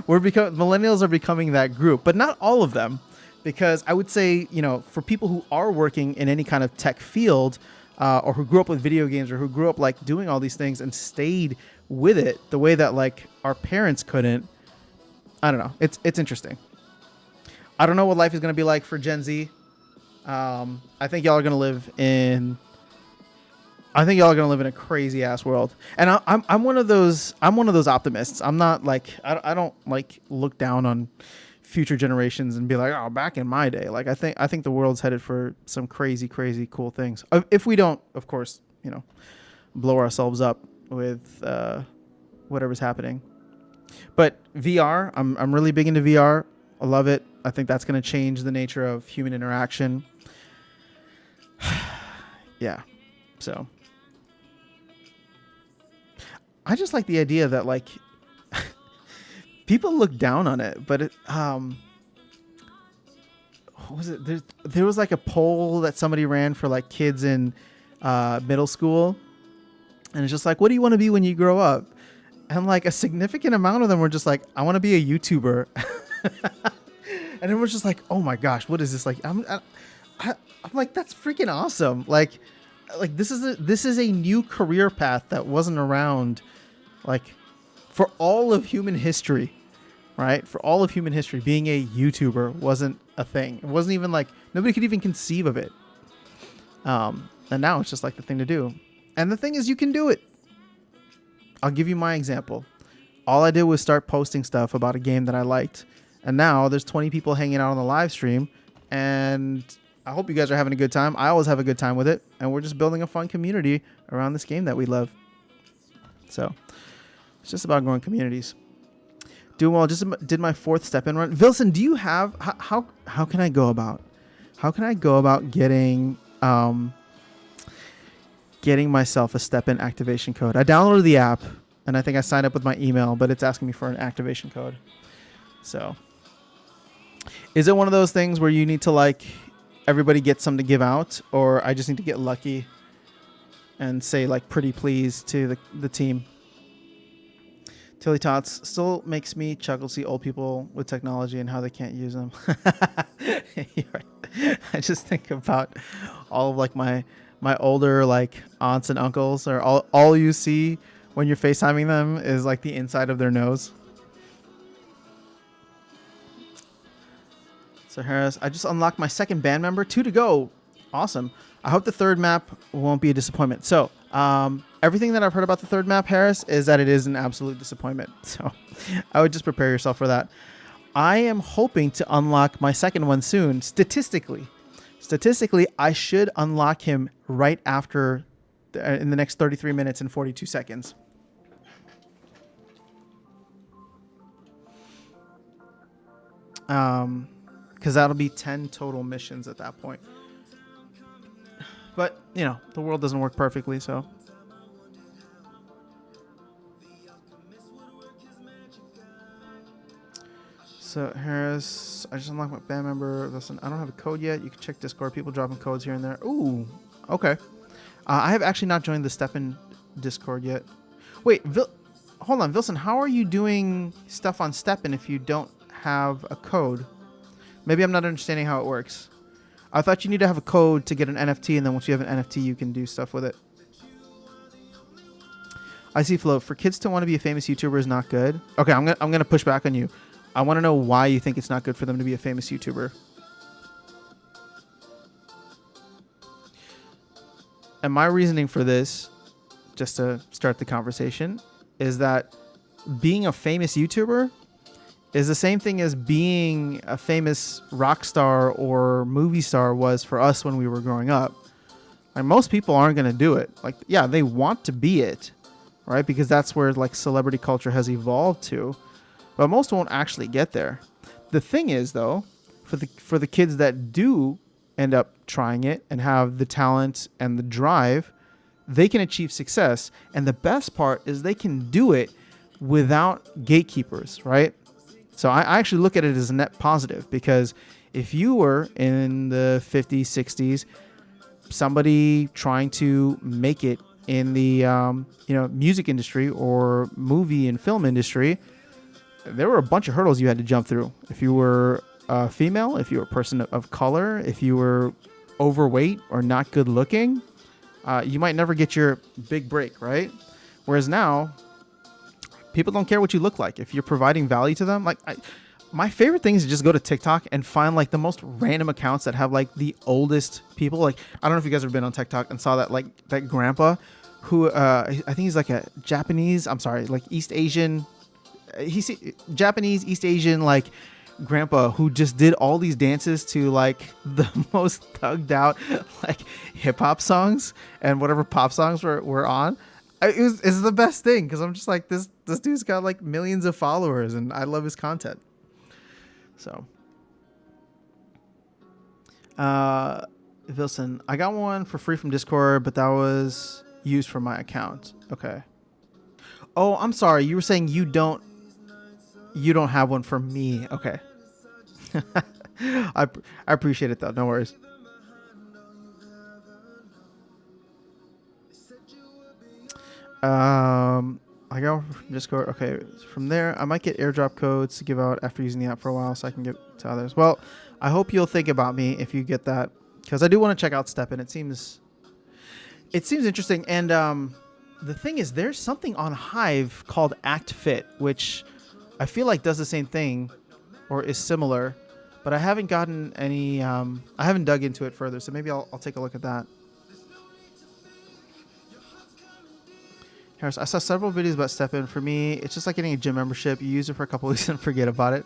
Millennials are becoming that group, but not all of them. Because I would say, for people who are working in any kind of tech field, or who grew up with video games, or who grew up like doing all these things and stayed with it the way that like our parents couldn't, I don't know. It's interesting. I don't know what life is going to be like for Gen Z. I think y'all are going to live in a crazy ass world. And I'm one of those optimists. I'm not like, I don't like look down on future generations and be like, oh, back in my day. Like I think the world's headed for some crazy cool things. If we don't, of course, blow ourselves up with whatever's happening. But VR, I'm really big into VR. I love it. I think that's going to change the nature of human interaction. Yeah. So I just like the idea that like people look down on it, but what was it? There was like a poll that somebody ran for like kids in middle school, and it's just like, what do you want to be when you grow up? And like a significant amount of them were just like, I want to be a YouTuber. And it was just like, oh my gosh, what is this? Like, I'm like, that's freaking awesome. Like this is a new career path that wasn't around like for all of human history, right? For all of human history, being a YouTuber wasn't a thing. It wasn't even like, nobody could even conceive of it. And now it's just like the thing to do. And the thing is, you can do it. I'll give you my example. All I did was start posting stuff about a game that I liked. And now there's 20 people hanging out on the live stream. And I hope you guys are having a good time. I always have a good time with it. And we're just building a fun community around this game that we love. So it's just about growing communities. Doing well. Just did my 4th step-in run. Vilson, do you have... How can I go about... How can I go about getting myself a step-in activation code? I downloaded the app, and I think I signed up with my email, but it's asking me for an activation code. So... Is it one of those things where you need to like everybody gets some to give out, or I just need to get lucky and say like pretty please to the team? Tilly Tots still makes me chuckle see old people with technology and how they can't use them. You're right. I just think about all of like my older like aunts and uncles, or all you see when you're FaceTiming them is like the inside of their nose. So Harris, I just unlocked my 2nd band member. 2 to go. Awesome. I hope the 3rd map won't be a disappointment. So everything that I've heard about the 3rd map, Harris, is that it is an absolute disappointment. So I would just prepare yourself for that. I am hoping to unlock my 2nd one soon. Statistically, I should unlock him right after in the next 33 minutes and 42 seconds. Because that'll be 10 total missions at that point. But, the world doesn't work perfectly, so. So, Harris, I just unlocked my band member. Listen, I don't have a code yet. You can check Discord. People dropping codes here and there. Ooh, okay. I have actually not joined the Step-In Discord yet. Wait, hold on, Vilson. How are you doing stuff on Step-In if you don't have a code? Maybe I'm not understanding how it works. I thought you need to have a code to get an NFT, and then once you have an NFT, you can do stuff with it. I see Flo. For kids to want to be a famous YouTuber is not good. Okay, I'm gonna push back on you. I want to know why you think it's not good for them to be a famous YouTuber. And my reasoning for this, just to start the conversation, is that being a famous YouTuber is the same thing as being a famous rock star or movie star was for us when we were growing up. Like most people aren't going to do it. Like, yeah, they want to be it, right? Because that's where like celebrity culture has evolved to, but most won't actually get there. The thing is though, for the kids that do end up trying it and have the talent and the drive, they can achieve success. And the best part is they can do it without gatekeepers, right? So I actually look at it as a net positive, because if you were in the 50s, 60s, somebody trying to make it in the music industry or movie and film industry, there were a bunch of hurdles you had to jump through. If you were female, if you were a person of color, if you were overweight or not good looking, you might never get your big break, right? Whereas now, people don't care what you look like. If you're providing value to them, like my favorite thing is to just go to TikTok and find like the most random accounts that have like the oldest people. Like, I don't know if you guys have been on TikTok and saw that, like that grandpa who I think he's like a Japanese, like East Asian, Japanese, East Asian, like grandpa who just did all these dances to like the most thugged out like hip hop songs and whatever pop songs were on. It's the best thing, because I'm just like, this dude's got like millions of followers and I love his content. So, Wilson, I got one for free from Discord, but that was used for my account. Okay. Oh, I'm sorry. You were saying you don't have one for me. Okay. I appreciate it though. No worries. I got from Discord. Okay, from there, I might get airdrop codes to give out after using the app for a while, so I can get to others. Well, I hope you'll think about me if you get that, because I do want to check out Steppen. It seems interesting. And the thing is, there's something on Hive called Act Fit, which I feel like does the same thing or is similar, but I haven't gotten any. I haven't dug into it further, so maybe I'll take a look at that. Harris, I saw several videos about Steppen. For me, it's just like getting a gym membership. You use it for a couple weeks and forget about it.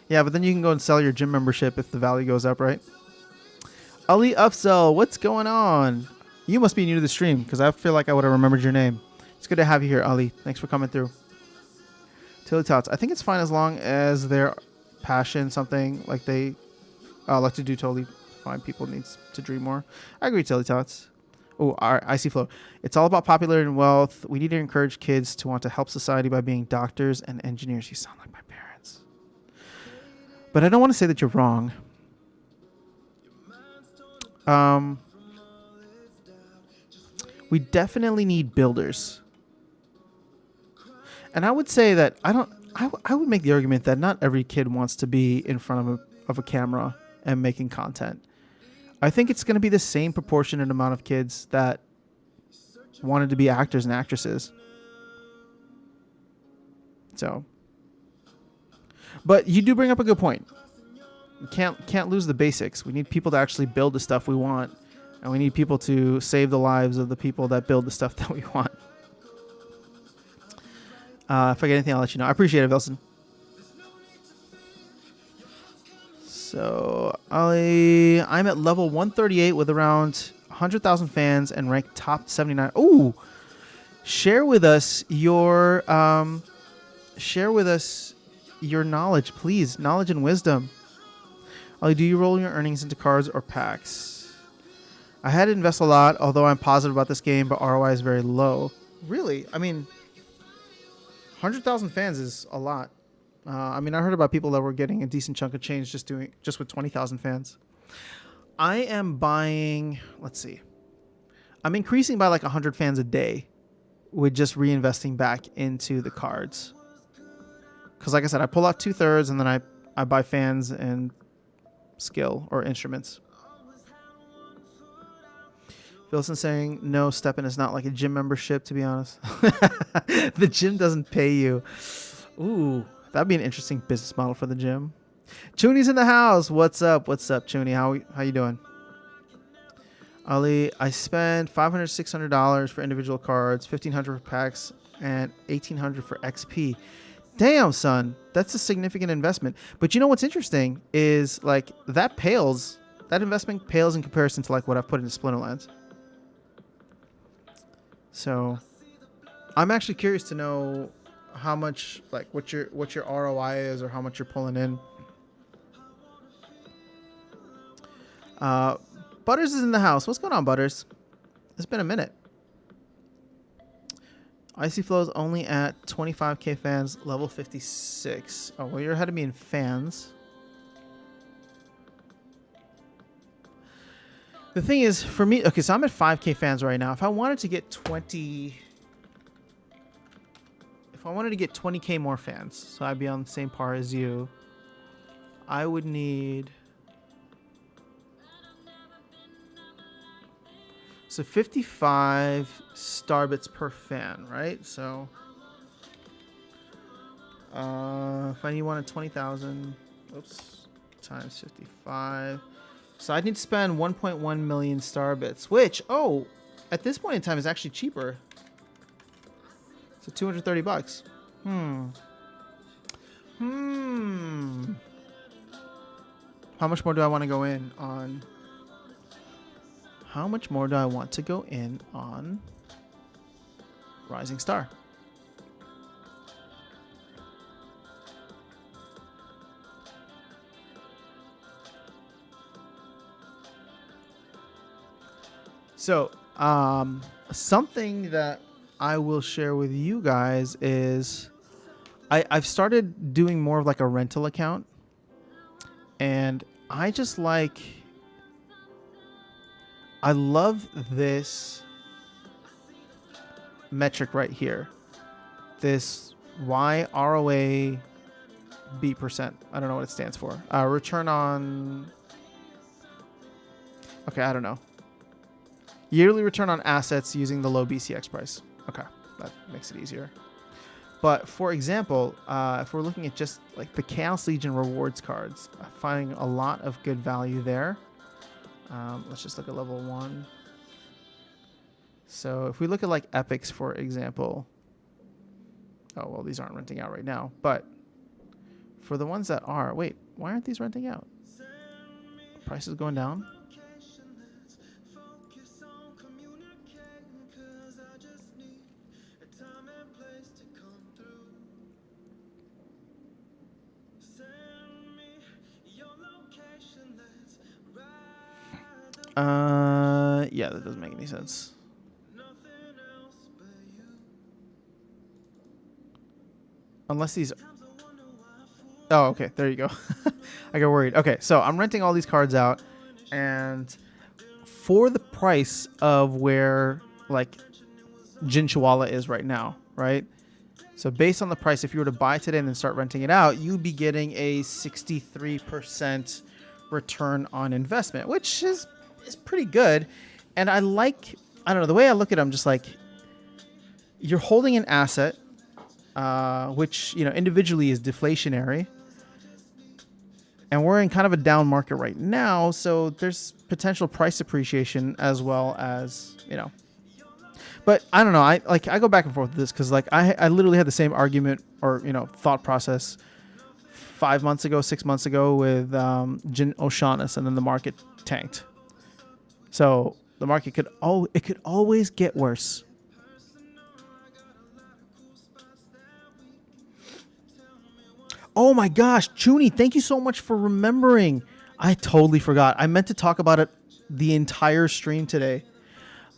Yeah, but then you can go and sell your gym membership if the value goes up, right? Ali Upsell, what's going on? You must be new to the stream, because I feel like I would have remembered your name. It's good to have you here, Ali. Thanks for coming through. Tilly Tots, I think it's fine as long as their passion, something like they like to do, totally fine. People needs to dream more. I agree, Tilly Tots. Oh, our Icy Flow. It's all about popularity and wealth. We need to encourage kids to want to help society by being doctors and engineers. You sound like my parents. But I don't want to say that you're wrong. We definitely need builders. And I would say that I would make the argument that not every kid wants to be in front of a camera and making content. I think it's going to be the same proportionate amount of kids that wanted to be actors and actresses. So, but you do bring up a good point. We can't lose the basics. We need people to actually build the stuff we want, and we need people to save the lives of the people that build the stuff that we want. If I get anything, I'll let you know. I appreciate it, Wilson. So, Ali, I'm at level 138 with around 100,000 fans and ranked top 79. Ooh, share with us your knowledge, please. Knowledge and wisdom. Ali, do you roll your earnings into cards or packs? I had to invest a lot, although I'm positive about this game, but ROI is very low. Really? I mean, 100,000 fans is a lot. I mean, I heard about people that were getting a decent chunk of change just with 20,000 fans. I am buying, let's see. I'm increasing by like 100 fans a day with just reinvesting back into the cards. Because like I said, I pull out 2/3 and then I buy fans and skill or instruments. Wilson saying, no, Steppen is not like a gym membership, to be honest. The gym doesn't pay you. Ooh, that'd be an interesting business model for the gym. Chooney's in the house. What's up? What's up, Chooney? How you doing? Ali, I spent $500, $600 for individual cards, $1,500 for packs, and $1,800 for XP. Damn, son. That's a significant investment. But you know what's interesting is like that investment pales in comparison to like what I've put into Splinterlands. So I'm actually curious to know how much, like, what your ROI is, or how much you're pulling in. Butters is in the house. What's going on, Butters? It's been a minute. Icy Flow's only at 25k fans, level 56. Oh, well, you're ahead of me in fans. The thing is, for me, okay, so I'm at 5k fans right now. If I wanted to get 20k more fans, so I'd be on the same par as you, I would need, so 55 star bits per fan, right? So if I wanted 20,000, oops, times 55. So I'd need to spend 1.1 million star bits, which, oh, at this point in time is actually cheaper. So 230 bucks. How much more do I want to go in on? How much more do I want to go in on Rising Star? So, something that I will share with you guys is I've started doing more of like a rental account, and I love this metric right here. This YROA B%. I don't know what it stands for. Return on... Okay, I don't know. Yearly return on assets using the low BCX price. Okay, that makes it easier. But for example, if we're looking at just like the Chaos Legion rewards cards, I'm finding a lot of good value there. Let's just look at level 1. So if we look at like epics, for example. Oh, well, these aren't renting out right now. But for the ones that are, wait, why aren't these renting out? Price is going down. Yeah, that doesn't make any sense. Unless these... Oh, okay, there you go. I got worried. Okay, so I'm renting all these cards out, and for the price of where, like, Jin Chihuahua is right now, right? So based on the price, if you were to buy today and then start renting it out, you'd be getting a 63% return on investment, which is pretty good. And I don't know, the way I look at it, I'm just like, you're holding an asset, which, you know, individually is deflationary. And we're in kind of a down market right now, so there's potential price appreciation as well as, you know. But I don't know, I go back and forth with this because, like, I literally had the same argument or, you know, thought process 5 months ago, 6 months ago with Jin Oceanus, and then the market tanked. So the market could always get worse. Oh my gosh, Chuni, thank you so much for remembering. I totally forgot. I meant to talk about it the entire stream today.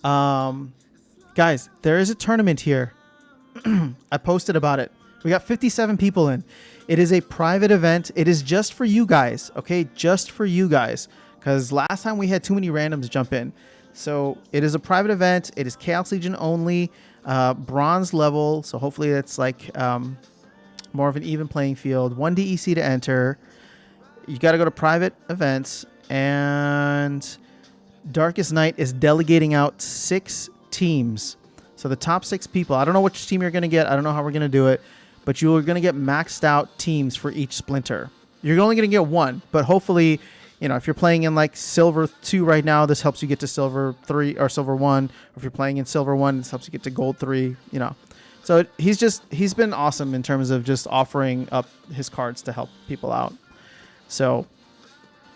Guys, there is a tournament here. I posted about it. We got 57 people in. It is a private event. It is just for you guys, okay? Just for you guys. Because last time we had too many randoms jump in. So it is a private event. It is Chaos Legion only. Bronze level. So hopefully it's like more of an even playing field. 1 DEC to enter. You got to go to private events. And Darkest Night is delegating out 6 teams. So the top 6 people. I don't know which team you're going to get. I don't know how we're going to do it. But you're going to get maxed out teams for each splinter. You're only going to get 1. But hopefully, you know, if you're playing in like Silver 2 right now, this helps you get to Silver 3 or Silver 1. Or if you're playing in Silver 1, this helps you get to Gold 3, you know. So he's been awesome in terms of just offering up his cards to help people out. So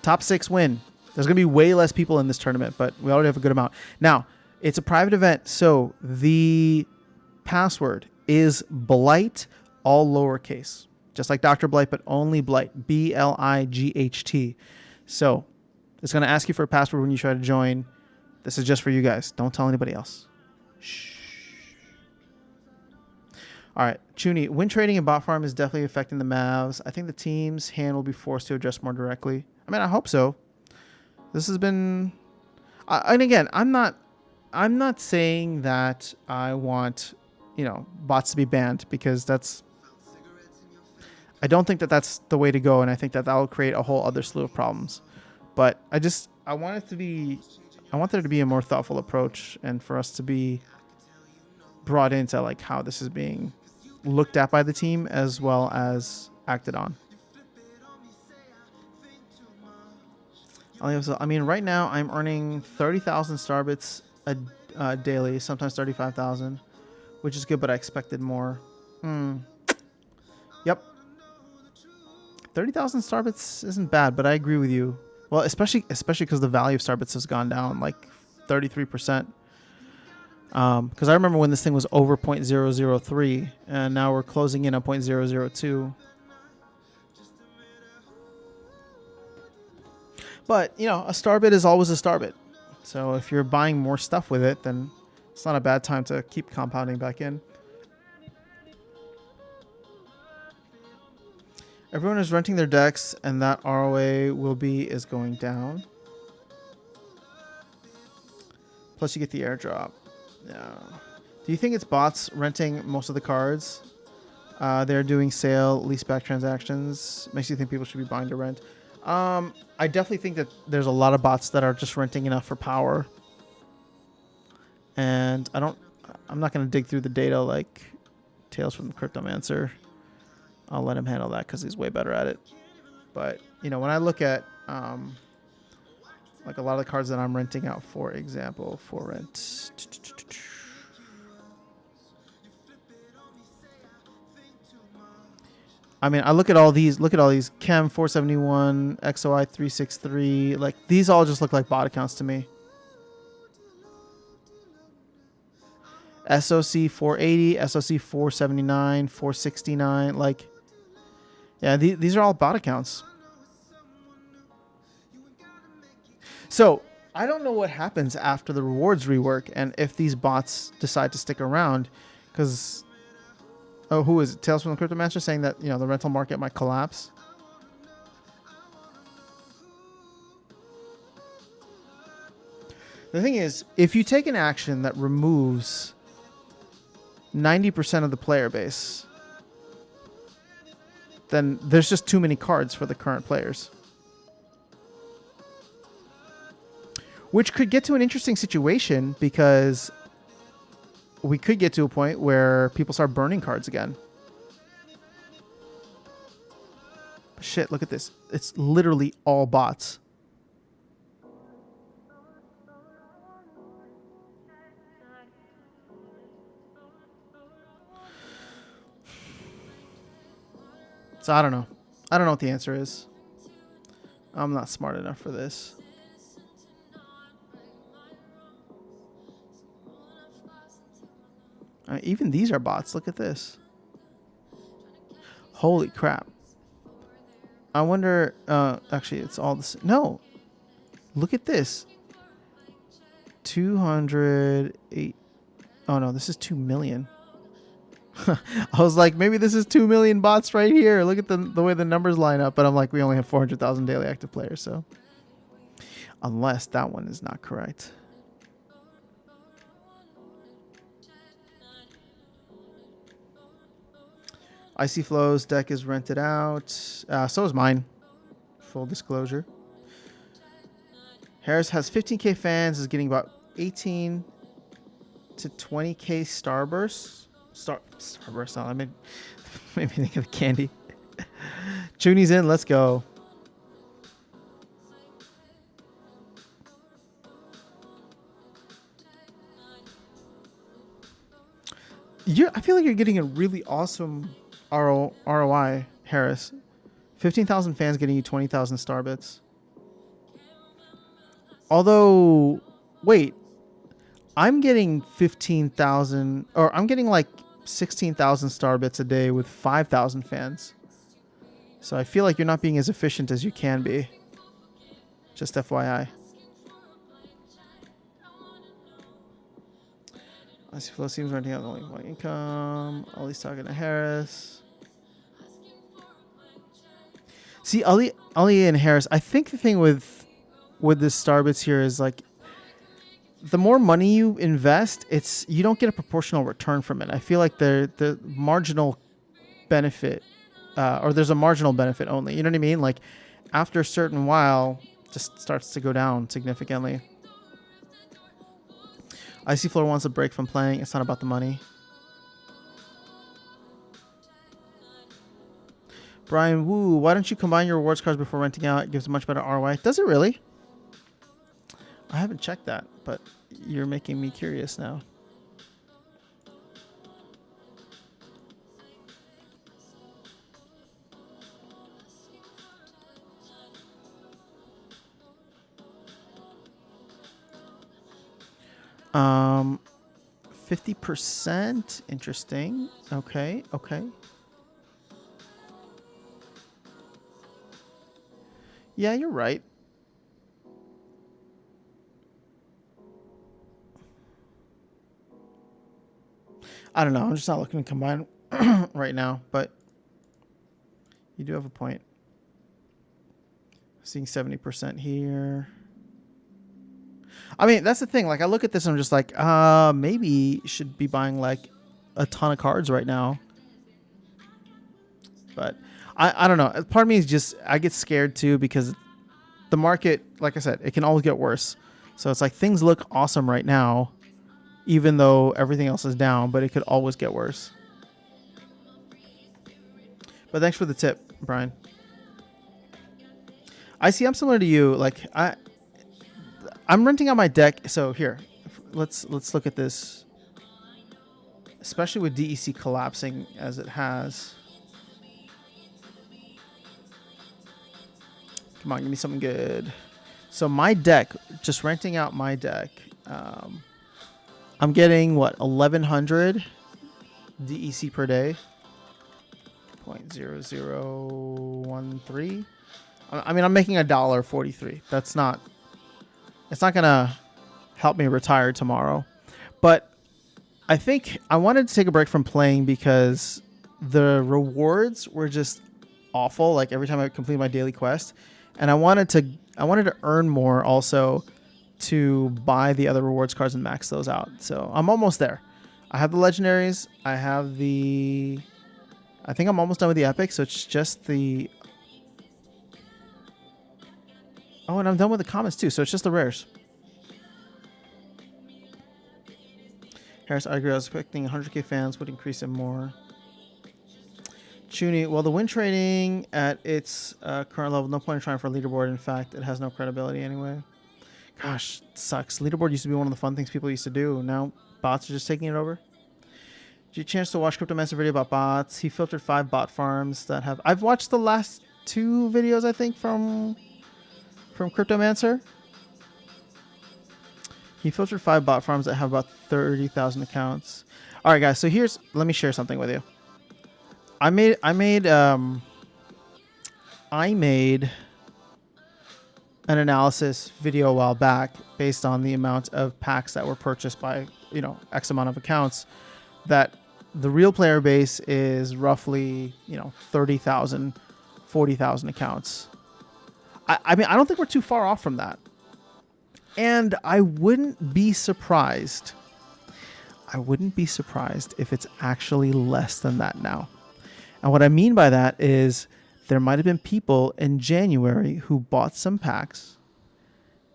top 6 win. There's going to be way less people in this tournament, but we already have a good amount. Now, It's a private event, so the password is Blight, all lowercase, just like Dr. Blight, but only Blight, BLIGHT. So it's going to ask you for a password when you try to join. This is just for you guys. Don't tell anybody else. Shh. All right, Chuny, win trading in bot farm is definitely affecting the Mavs. I think the team's hand will be forced to address more directly. I mean, I hope so. This has been, and again, I'm not saying that I want, bots to be banned, because I don't think that that's the way to go, and I think that will create a whole other slew of problems. But I want there to be a more thoughtful approach, and for us to be brought into like how this is being looked at by the team as well as acted on. I mean, right now I'm earning 30,000 starbits daily, sometimes 35,000, which is good, but I expected more. Yep. 30,000 starbits isn't bad, but I agree with you. Well, especially because the value of starbits has gone down like 33%. Because I remember when this thing was over 0.003, and now we're closing in on 0.002. But, a starbit is always a starbit. So if you're buying more stuff with it, then it's not a bad time to keep compounding back in. Everyone is renting their decks, and that ROA is going down. Plus you get the airdrop. Yeah. Do you think it's bots renting most of the cards? They're doing sale, leaseback transactions. Makes you think people should be buying to rent. I definitely think that there's a lot of bots that are just renting enough for power. And I'm not going to dig through the data like Tales from the Cryptomancer. I'll let him handle that because he's way better at it. But, when I look at like a lot of the cards that I'm renting out, for example, for rent. I mean, I look at all these. Chem 471, XOI 363. Like, these all just look like bot accounts to me. SOC 480, SOC 479, 469. Like, yeah, these are all bot accounts. So I don't know what happens after the rewards rework and if these bots decide to stick around, because who is it? Tales from the Cryptomancer saying that the rental market might collapse. The thing is, if you take an action that removes 90% of the player base, then there's just too many cards for the current players. Which could get to an interesting situation, because we could get to a point where people start burning cards again. Shit, look at this. It's literally all bots. So I don't know. I don't know what the answer is. I'm not smart enough for this. Even these are bots. Look at this. Holy crap. I wonder... actually, it's all the same. No. Look at this. 208... Oh, no. This is 2 million. I was like, maybe this is 2 million bots right here. Look at the way the numbers line up. But I'm like, we only have 400,000 daily active players. So unless that one is not correct. Icy Flow's deck is rented out. So is mine. Full disclosure. Harris has 15k fans, is getting about 18 to 20k Starbursts. Starburst. I made me think of the candy. Chuny's in. Let's go. I feel like you're getting a really awesome ROI, Harris. 15,000 fans getting you 20,000 Starbits. Although, wait. I'm getting 15,000, or I'm getting like 16,000 star bits a day with 5,000 fans. So I feel like you're not being as efficient as you can be. Just FYI. I see flow seems renting out only one income. Ollie's talking to Harris. See, Ollie and Harris, I think the thing with this Starbits here is like the more money you invest, you don't get a proportional return from it. I feel like the marginal benefit, or there's a marginal benefit only. You know what I mean? Like after a certain while, just starts to go down significantly. Icy Floor wants a break from playing. It's not about the money. Brian Woo, why don't you combine your rewards cards before renting out? It gives a much better ROI. Does it really? I haven't checked that, but you're making me curious now. Um, 50%. Interesting. Okay. Yeah, you're right. I don't know. I'm just not looking to combine right now, but you do have a point. Seeing 70% here. I mean, that's the thing. Like, I look at this and I'm just like, maybe should be buying like a ton of cards right now. But I don't know. Part of me is just, I get scared too because the market, like I said, it can always get worse. So it's like things look awesome right now, even though everything else is down, but it could always get worse. But thanks for the tip, Brian. I see. I'm similar to you. Like I'm renting out my deck. So here, let's look at this. Especially with DEC collapsing as it has. Come on, give me something good. So my deck, just renting out my deck, I'm getting what, 1,100 DEC per day. 0.0013. I mean, I'm making $1.43. It's not gonna help me retire tomorrow, but I think I wanted to take a break from playing because the rewards were just awful. Like every time I completed my daily quest, and I wanted to earn more also to buy the other rewards cards and max those out. So I'm almost there. I have the legendaries. I think I'm almost done with the epic. So it's just the. Oh, and I'm done with the comments too. So it's just the rares. Harris, I agree. I was expecting 100K fans would increase it more. Chuni, well, the win trading at its current level, no point in trying for a leaderboard. In fact, it has no credibility anyway. Gosh, it sucks. Leaderboard used to be one of the fun things people used to do. Now bots are just taking it over. Did you have a chance to watch Cryptomancer video about bots? He filtered 5 bot farms that have... I've watched the last 2 videos, I think, from Cryptomancer. He filtered 5 bot farms that have about 30,000 accounts. All right, guys. So let me share something with you. I made an analysis video a while back based on the amount of packs that were purchased by, X amount of accounts, that the real player base is roughly, 30,000, 40,000 accounts. I mean, I don't think we're too far off from that. And I wouldn't be surprised if it's actually less than that now. And what I mean by that is there might have been people in January who bought some packs,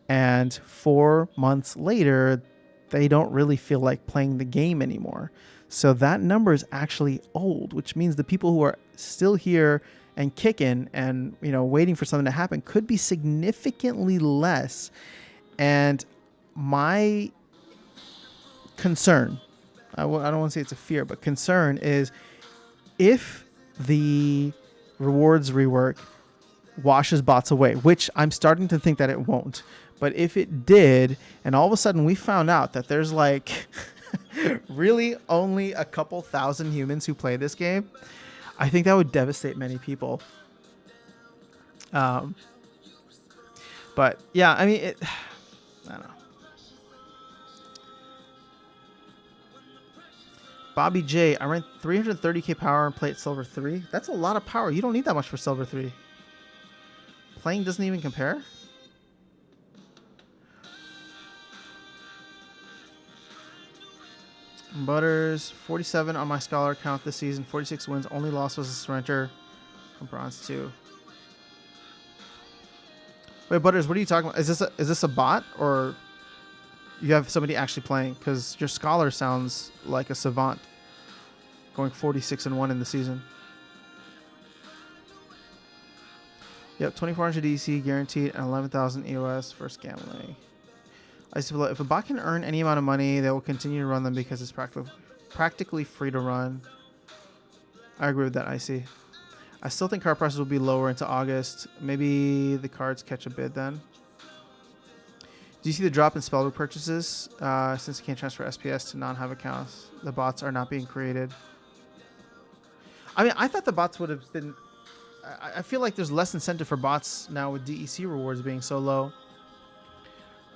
and 4 months later, they don't really feel like playing the game anymore. So that number is actually old, which means the people who are still here and kicking and, waiting for something to happen could be significantly less. And my concern, I don't want to say it's a fear, but concern is if the rewards rework washes bots away, which I'm starting to think that it won't. But if it did, and all of a sudden we found out that there's like really only a couple thousand humans who play this game, I think that would devastate many people. But yeah, I mean, I don't know. Bobby J, I ran 330k power and play at Silver 3. That's a lot of power. You don't need that much for Silver 3. Playing doesn't even compare? Butters, 47 on my Scholar account this season. 46 wins. Only loss was a surrender from Bronze 2. Wait, Butters, what are you talking about? Is this a bot or you have somebody actually playing? Because your Scholar sounds like a savant. Going 46-1 in the season. Yep, 2400 DC guaranteed and 11,000 EOS for gambling. I say, if a bot can earn any amount of money, they will continue to run them because it's practically free to run. I agree with that, Icy. I still think card prices will be lower into August. Maybe the cards catch a bid then. Do you see the drop in spellbook purchases? Since you can't transfer SPS to non-have accounts, the bots are not being created. I mean, I thought the bots would have been... I feel like there's less incentive for bots now with DEC rewards being so low.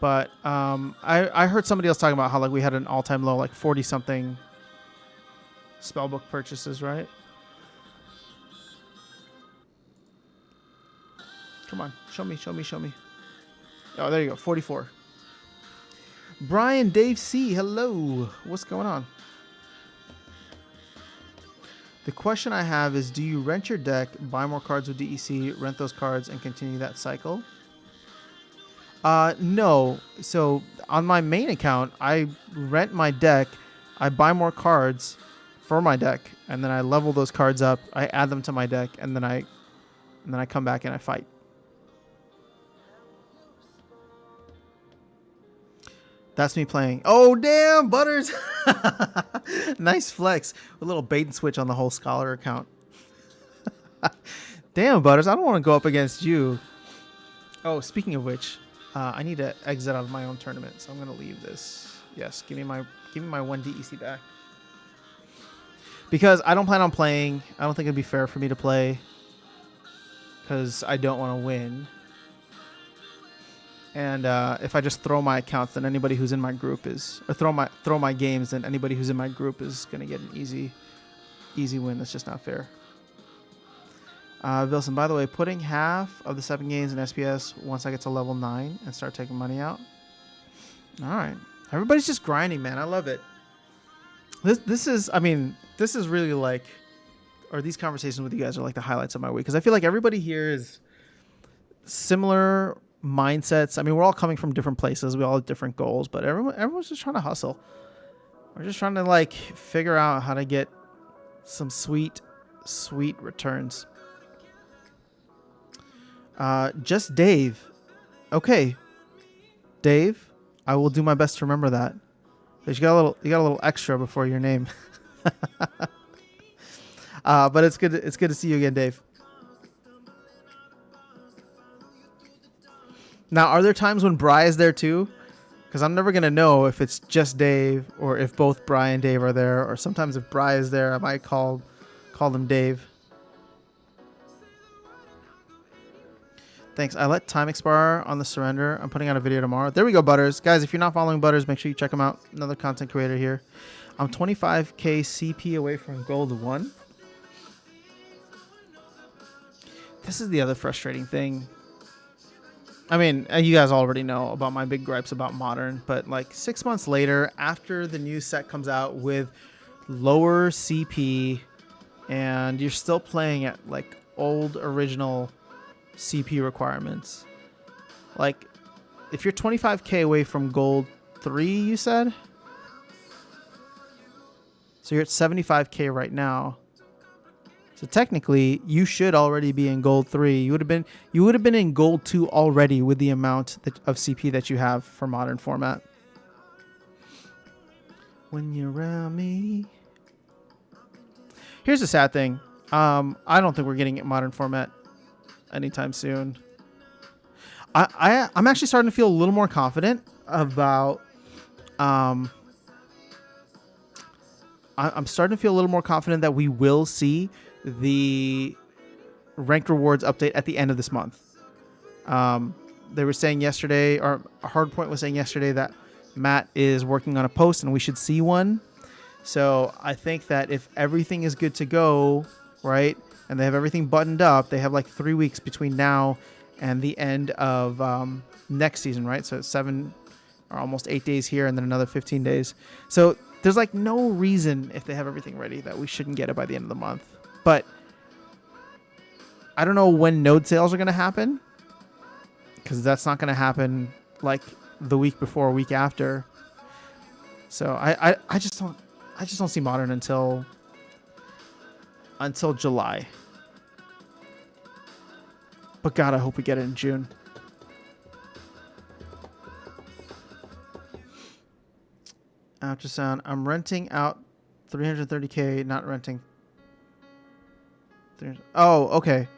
But I heard somebody else talking about how like we had an all-time low, like 40-something spellbook purchases, right? Come on, show me. Oh, there you go, 44. Brian Dave C, hello. What's going on? The question I have is, do you rent your deck, buy more cards with DEC, rent those cards, and continue that cycle? No. So on my main account, I rent my deck, I buy more cards for my deck, and then I level those cards up, I add them to my deck, and then I come back and I fight. That's me playing. Oh, damn, Butters. Nice flex. A little bait and switch on the whole Scholar account. Damn, Butters. I don't want to go up against you. Oh, speaking of which, I need to exit out of my own tournament, so I'm going to leave this. Yes, give me my 1 DEC back. Because I don't plan on playing. I don't think it'd be fair for me to play. Because I don't want to win. And if I just throw my accounts, then anybody who's in my group is, or throw my games, then anybody who's in my group is gonna get an easy win. That's just not fair. Wilson, by the way, putting half of the 7 games in SPS once I get to level 9 and start taking money out. All right, everybody's just grinding, man. I love it. This is really like, or these conversations with you guys are like the highlights of my week, because I feel like everybody here is similar mindsets. I mean, we're all coming from different places. We all have different goals, but everyone's just trying to hustle. We're just trying to like figure out how to get some sweet returns. Just Dave. Okay, Dave, I will do my best to remember that. But you got a little extra before your name. But it's good to see you again, Dave. Now, are there times when Bri is there too? Because I'm never going to know if it's just Dave or if both Bri and Dave are there. Or sometimes if Bri is there, I might call them Dave. Thanks. I let time expire on the surrender. I'm putting out a video tomorrow. There we go, Butters. Guys, if you're not following Butters, make sure you check him out. Another content creator here. I'm 25k CP away from gold 1. This is the other frustrating thing. I mean, you guys already know about my big gripes about Modern, but like 6 months later, after the new set comes out with lower CP, and you're still playing at like old original CP requirements. Like, if you're 25k away from gold 3, you said? So you're at 75k right now. So technically, you should already be in gold 3. You would have been in gold 2 already with the amount of CP that you have for Modern format. When you're around me. Here's the sad thing. I don't think we're getting it Modern format anytime soon. I'm actually starting to feel a little more confident about. I'm starting to feel a little more confident that we will see the ranked rewards update at the end of this month. They were saying yesterday, or Hardpoint was saying yesterday, that Matt is working on a post and we should see one. So I think that if everything is good to go, right, and they have everything buttoned up, they have like 3 weeks between now and the end of next season, right? So it's 7 or almost 8 days here and then another 15 days. So there's like no reason, if they have everything ready, that we shouldn't get it by the end of the month. But I don't know when node sales are going to happen, because that's not going to happen like the week before or week after. So I just don't see Modern until July. But God, I hope we get it in June. Ultrasound. I'm renting out 330K, not renting. Oh, okay.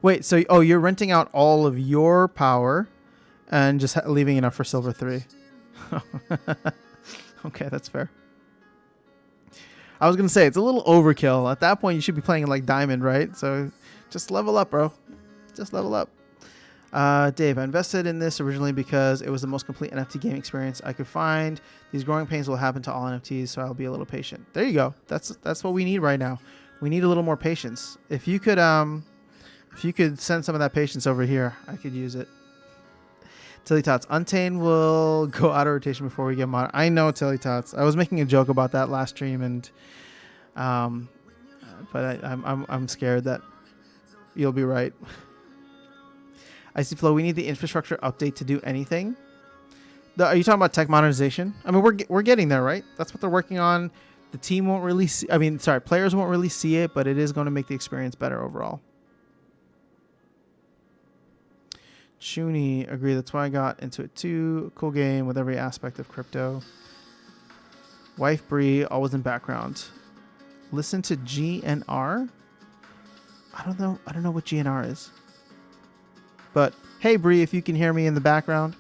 Wait, so you're renting out all of your power and just leaving enough for Silver 3. Okay, that's fair. I was going to say, it's a little overkill. At that point, you should be playing like Diamond, right? So just level up, bro. Just level up. Dave, I invested in this originally because it was the most complete NFT game experience I could find. These growing pains will happen to all NFTs, so I'll be a little patient. There you go. That's what we need right now. We need a little more patience. If you could send some of that patience over here, I could use it. Tilly Tots, Untamed will go out of rotation before we get mod. I know, Tilly Tots. I was making a joke about that last stream, and but I'm scared that you'll be right. Icy Flow, we need the infrastructure update to do anything. Are you talking about tech modernization? I mean, we're getting there, right? That's what they're working on. The team won't really see, players won't really see it, but it is going to make the experience better overall. Chuni, agree. That's why I got into it too. Cool game with every aspect of crypto. Wife Bree, always in background. Listen to GNR. I don't know what GNR is. But hey, Bree, if you can hear me in the background.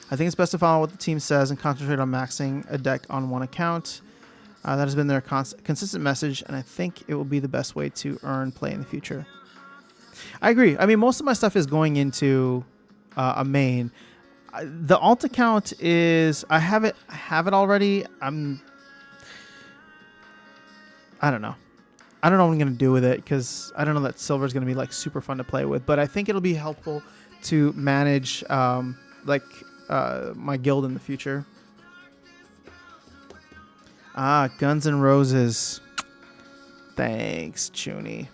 I think it's best to follow what the team says and concentrate on maxing a deck on one account. That has been their consistent message, and I think it will be the best way to earn play in the future. I agree. I mean, most of my stuff is going into a main. The alt account is I have it already. I don't know. I don't know what I'm going to do with it, because I don't know that silver is going to be like super fun to play with, but I think it'll be helpful to manage my guild in the future. Guns N' Roses. Thanks, Chuni.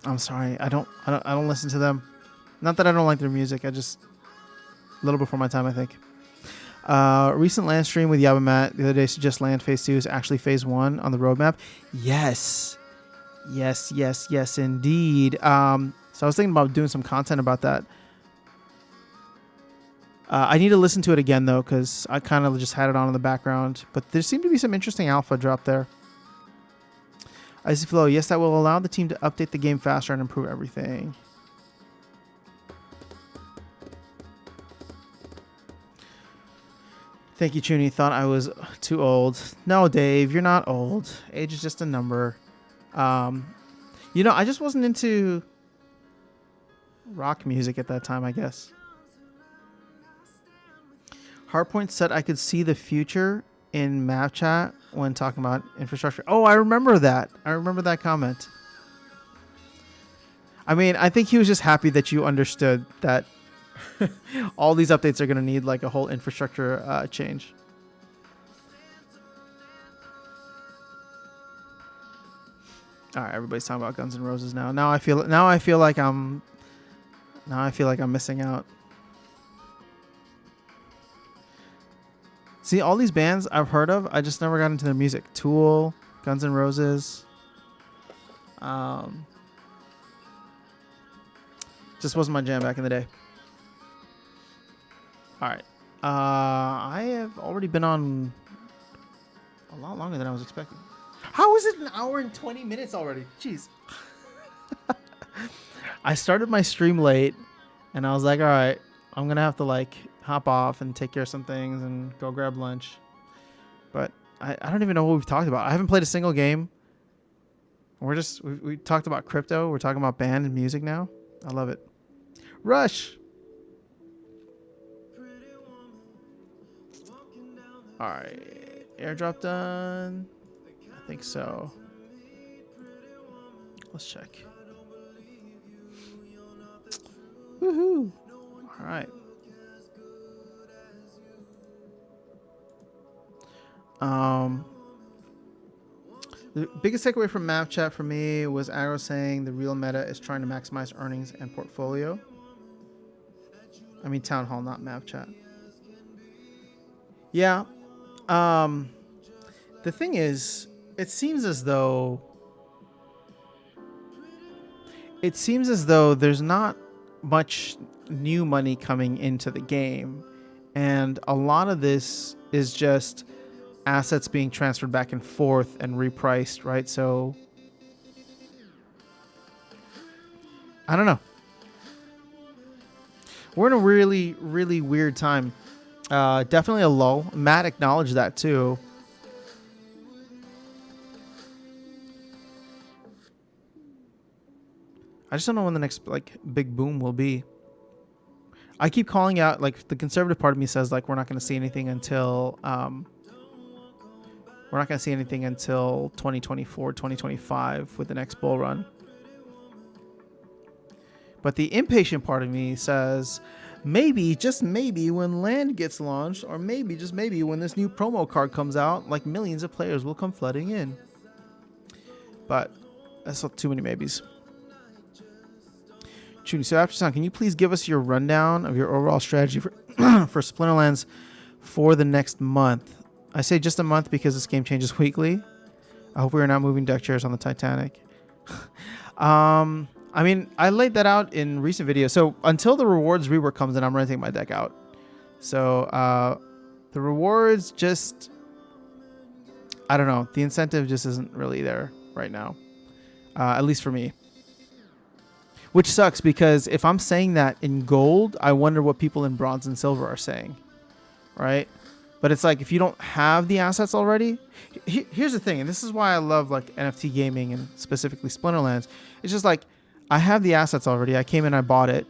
I'm sorry. I don't listen to them. Not that I don't like their music. I just a little before my time, I think. Recent land stream with Yabamat the other day suggests land phase 2 is actually phase 1 on the roadmap. Yes, indeed. So I was thinking about doing some content about that. I need to listen to it again though, because I kind of just had it on in the background. But there seemed to be some interesting alpha drop there. Icy Flow, yes, that will allow the team to update the game faster and improve everything. Thank you, Chuni. Thought I was too old. No, Dave, you're not old. Age is just a number. I just wasn't into rock music at that time, I guess. Hardpoint said I could see the future in map chat when talking about infrastructure. Oh, I remember that. I remember that comment. I mean, I think he was just happy that you understood that all these updates are going to need like a whole infrastructure change. All right, everybody's talking about Guns N' Roses now. Now I feel like I'm missing out. See, all these bands I've heard of, I just never got into their music. Tool, Guns N' Roses. Just wasn't my jam back in the day. All right. I have already been on a lot longer than I was expecting. How is it an hour and 20 minutes already? Jeez. I started my stream late, and I was like, all right, I'm gonna have to like hop off and take care of some things and go grab lunch. But I don't even know what we've talked about. I haven't played a single game. We talked about crypto. We're talking about band and music now. I love it. Rush. All right, airdrop done. I think so. Let's check. Woohoo! All right. The biggest takeaway from map chat for me was Arrow saying the real meta is trying to maximize earnings and portfolio. I mean town hall, not map chat. Yeah. The thing is, it seems as though there's not much new money coming into the game, and a lot of this is just assets being transferred back and forth and repriced, right? So I don't know. We're in a really, really weird time. Definitely a lull. Matt acknowledged that too. I just don't know when the next like big boom will be. I keep calling out, like, the conservative part of me says like we're not going to see anything until 2024, 2025 with the next bull run. But the impatient part of me says maybe, just maybe, when land gets launched, or maybe, just maybe, when this new promo card comes out, like millions of players will come flooding in. But that's not too many maybes. So after Sun, can you please give us your rundown of your overall strategy for for Splinterlands for the next month? I say just a month because this game changes weekly. I hope we are not moving deck chairs on the Titanic. I mean, I laid that out in recent videos. So until the rewards rework comes in, I'm renting my deck out. So the rewards just, I don't know. The incentive just isn't really there right now, at least for me. Which sucks, because if I'm saying that in gold, I wonder what people in bronze and silver are saying, right? But it's like, if you don't have the assets already, here's the thing, and this is why I love like NFT gaming and specifically Splinterlands. It's just like, I have the assets already. I came in, I bought it,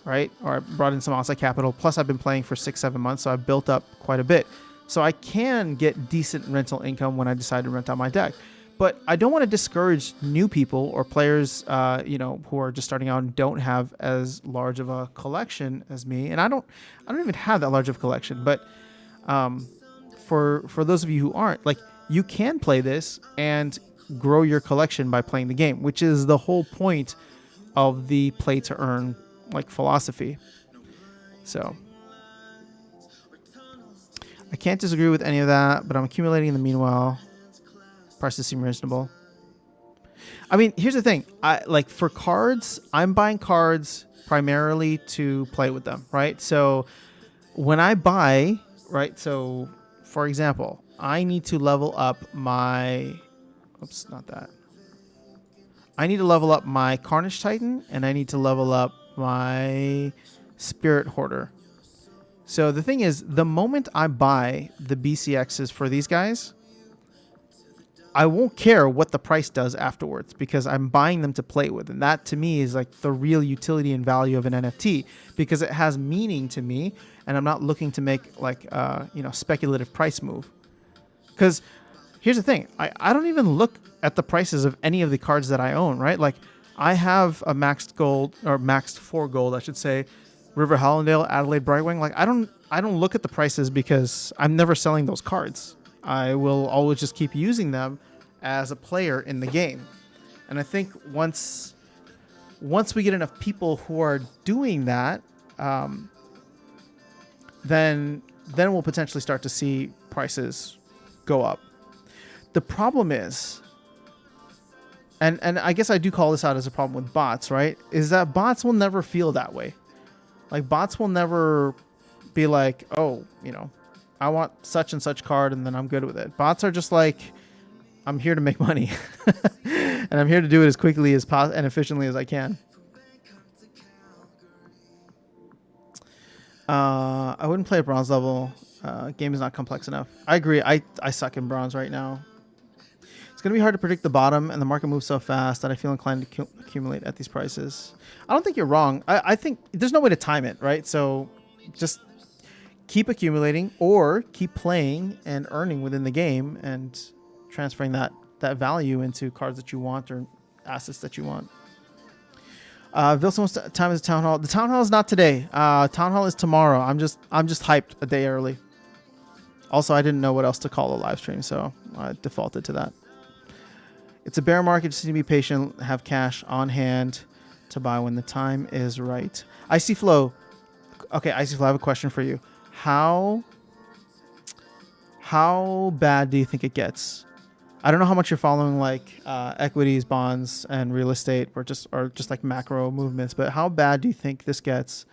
right? Or I brought in some outside capital. Plus, I've been playing for 6-7 months, so I've built up quite a bit. So I can get decent rental income when I decide to rent out my deck. But I don't want to discourage new people or players, who are just starting out and don't have as large of a collection as me. And I don't even have that large of a collection. But for those of you who aren't, like, you can play this and grow your collection by playing the game, which is the whole point of the play to earn like philosophy. So I can't disagree with any of that, but I'm accumulating in the meanwhile. Prices seem reasonable. I mean, here's the thing. For cards, I'm buying cards primarily to play with them, right? So when I buy, right? So for example, I need to level up my, oops, not that. I need to level up my Carnage Titan, and I need to level up my Spirit Hoarder. So the thing is, the moment I buy the BCXs for these guys, I won't care what the price does afterwards, because I'm buying them to play with. And that to me is like the real utility and value of an NFT, because it has meaning to me, and I'm not looking to make like speculative price move. Because here's the thing, I don't even look at the prices of any of the cards that I own, right? Like, I have a maxed gold, or maxed 4 gold, I should say, River Hallandale, Adelaide Brightwing. Like, I don't look at the prices, because I'm never selling those cards. I will always just keep using them as a player in the game. And I think once we get enough people who are doing that, then we'll potentially start to see prices go up. The problem is, and I guess I do call this out as a problem with bots, right? Is that bots will never feel that way. Like, bots will never be like, oh, I want such and such card, and then I'm good with it. Bots are just like, I'm here to make money, and I'm here to do it as quickly as and efficiently as I can. I wouldn't play at bronze level. Game is not complex enough. I agree. I suck in bronze right now. It's going to be hard to predict the bottom, and the market moves so fast that I feel inclined to accumulate at these prices. I don't think you're wrong. I think there's no way to time it, right? So just keep accumulating or keep playing and earning within the game and transferring that value into cards that you want or assets that you want. Vilson wants time is town hall. The town hall is not today. Town hall is tomorrow. I'm just hyped a day early. Also, I didn't know what else to call a live stream, so I defaulted to that. It's a bear market. Just need to be patient. Have cash on hand to buy when the time is right. Icy Flow. Okay, Icy Flow, I have a question for you. How bad do you think it gets? I don't know how much you're following like equities, bonds, and real estate, or just like macro movements, but how bad do you think this gets?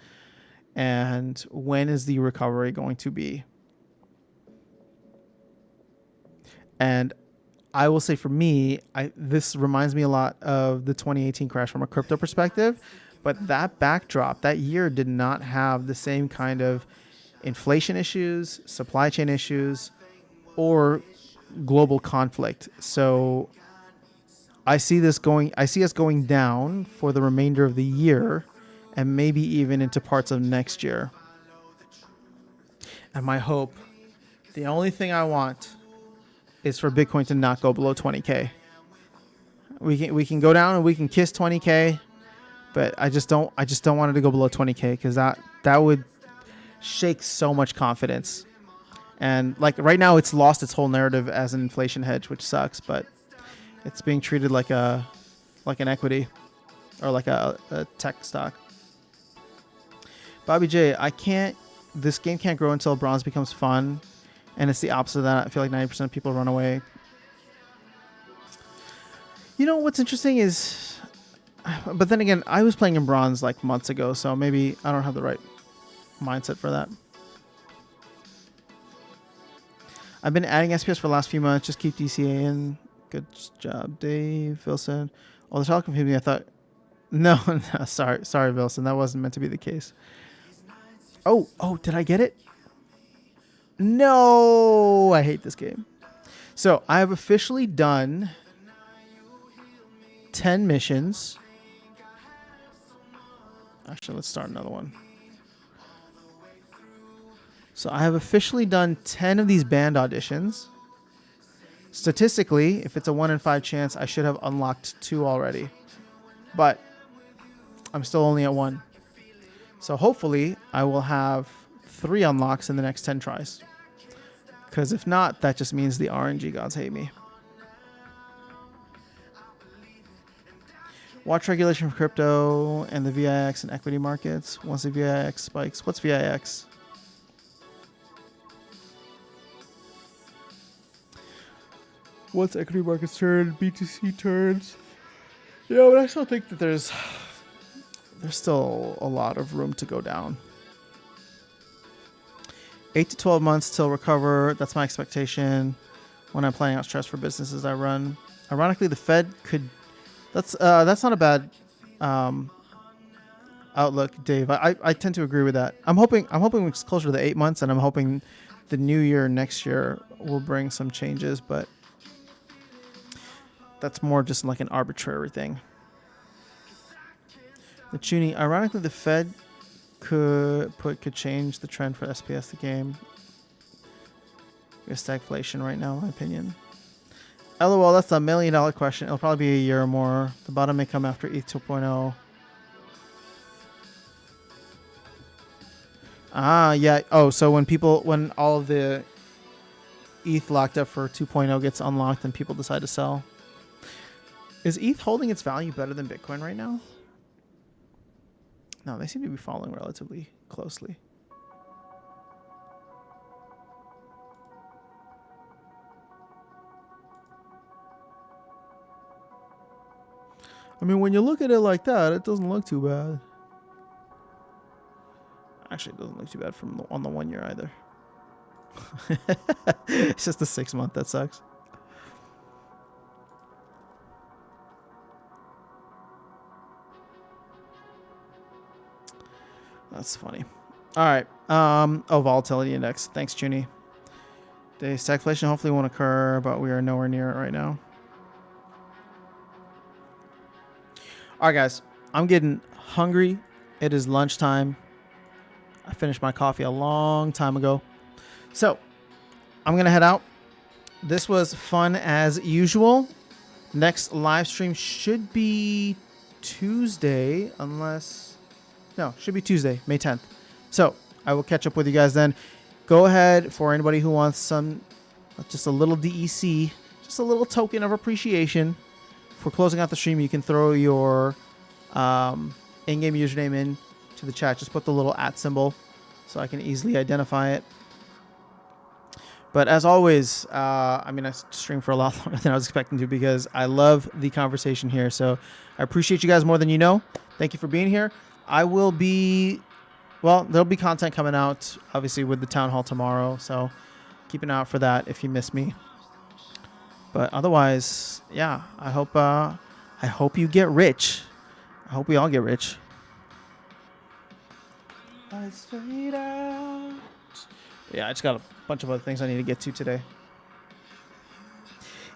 And when is the recovery going to be? And I will say for me, this reminds me a lot of the 2018 crash from a crypto perspective, but that backdrop, that year did not have the same kind of inflation issues, supply chain issues, or global conflict. So I see us going down for the remainder of the year and maybe even into parts of next year. And my hope, the only thing I want is for Bitcoin to not go below 20K. We can go down and we can kiss 20K, but I just don't want it to go below 20K because that would shake so much confidence. And like right now it's lost its whole narrative as an inflation hedge, which sucks, but it's being treated like an equity or like a tech stock. Bobby J, this game can't grow until bronze becomes fun. And it's the opposite of that. I feel like 90% of people run away. You know, what's interesting is, but then again, I was playing in bronze like months ago, so maybe I don't have the right mindset for that. I've been adding SPS for the last few months. Just keep DCA in. Good job, Dave Wilson. Oh, the child confused me. I thought, no, sorry, Wilson. That wasn't meant to be the case. Oh, did I get it? No, I hate this game. So I have officially done 10 missions. Actually, let's start another one. So I have officially done 10 of these band auditions. Statistically, if it's a 1 in 5 chance, I should have unlocked 2 already. But I'm still only at 1. So hopefully I will have 3 unlocks in the next 10 tries. Because if not, that just means the RNG gods hate me. Watch regulation for crypto and the VIX and equity markets. Once the VIX spikes. What's VIX? Once equity markets turn, BTC turns. Yeah, but I still think that there's still a lot of room to go down. 8 to 12 months till recover. That's my expectation when I'm planning out stress for businesses I run. Ironically, the Fed could. That's not a bad outlook, Dave. I tend to agree with that. I'm hoping it's closer to the 8 months, and I'm hoping the new year next year will bring some changes, but that's more just like an arbitrary thing. The tuning. Ironically, the Fed could change the trend for SPS the game. We have stagflation right now, in my opinion. LOL, that's a $1 million question. It'll probably be a year or more. The bottom may come after ETH 2.0. Ah, yeah. Oh, so when all of the ETH locked up for 2.0 gets unlocked and people decide to sell. Is ETH holding its value better than Bitcoin right now? No, they seem to be following relatively closely. I mean, when you look at it like that, it doesn't look too bad. Actually, it doesn't look too bad on the 1 year either. It's just the 6 month that sucks. That's funny. All right. Volatility index. Thanks, Junie. The stagflation hopefully won't occur, but we are nowhere near it right now. All right, guys. I'm getting hungry. It is lunchtime. I finished my coffee a long time ago. So I'm going to head out. This was fun as usual. Next live stream should be Tuesday, should be Tuesday, May 10th. So I will catch up with you guys then. Go ahead, for anybody who wants just a little DEC, just a little token of appreciation for closing out the stream. You can throw your in-game username in to the chat. Just put the little @ symbol so I can easily identify it. But as always, I streamed for a lot longer than I was expecting to because I love the conversation here. So I appreciate you guys more than you know. Thank you for being here. There'll be content coming out, obviously, with the town hall tomorrow. So keep an eye out for that if you miss me. But otherwise, yeah, I hope you get rich. I hope we all get rich. Yeah, I just got a bunch of other things I need to get to today.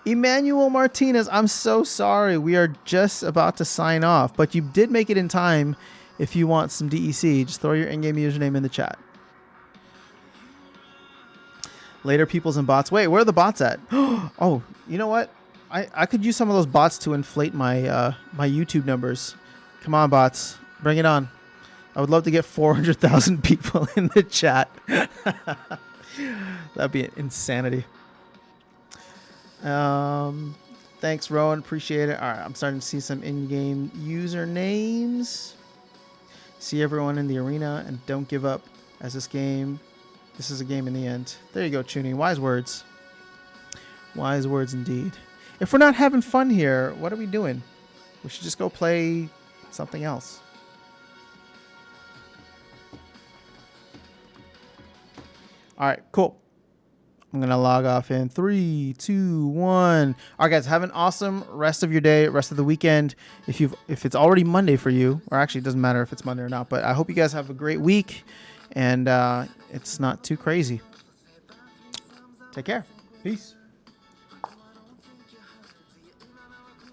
Emmanuel Martinez, I'm so sorry. We are just about to sign off, but you did make it in time. If you want some DEC, just throw your in-game username in the chat. Later, peoples and bots. Wait, where are the bots at? Oh, you know what? I could use some of those bots to inflate my my YouTube numbers. Come on, bots. Bring it on. I would love to get 400,000 people in the chat. That'd be insanity. Thanks, Rowan. Appreciate it. All right, I'm starting to see some in-game usernames. See everyone in the arena and don't give up as this is a game in the end. There you go, Chuny. Wise words. Wise words indeed. If we're not having fun here, what are we doing? We should just go play something else. All right, cool. I'm going to log off in 3, 2, 1. All right, guys, have an awesome rest of your day, rest of the weekend. If it's already Monday for you, or actually it doesn't matter if it's Monday or not, but I hope you guys have a great week and it's not too crazy. Take care. Peace.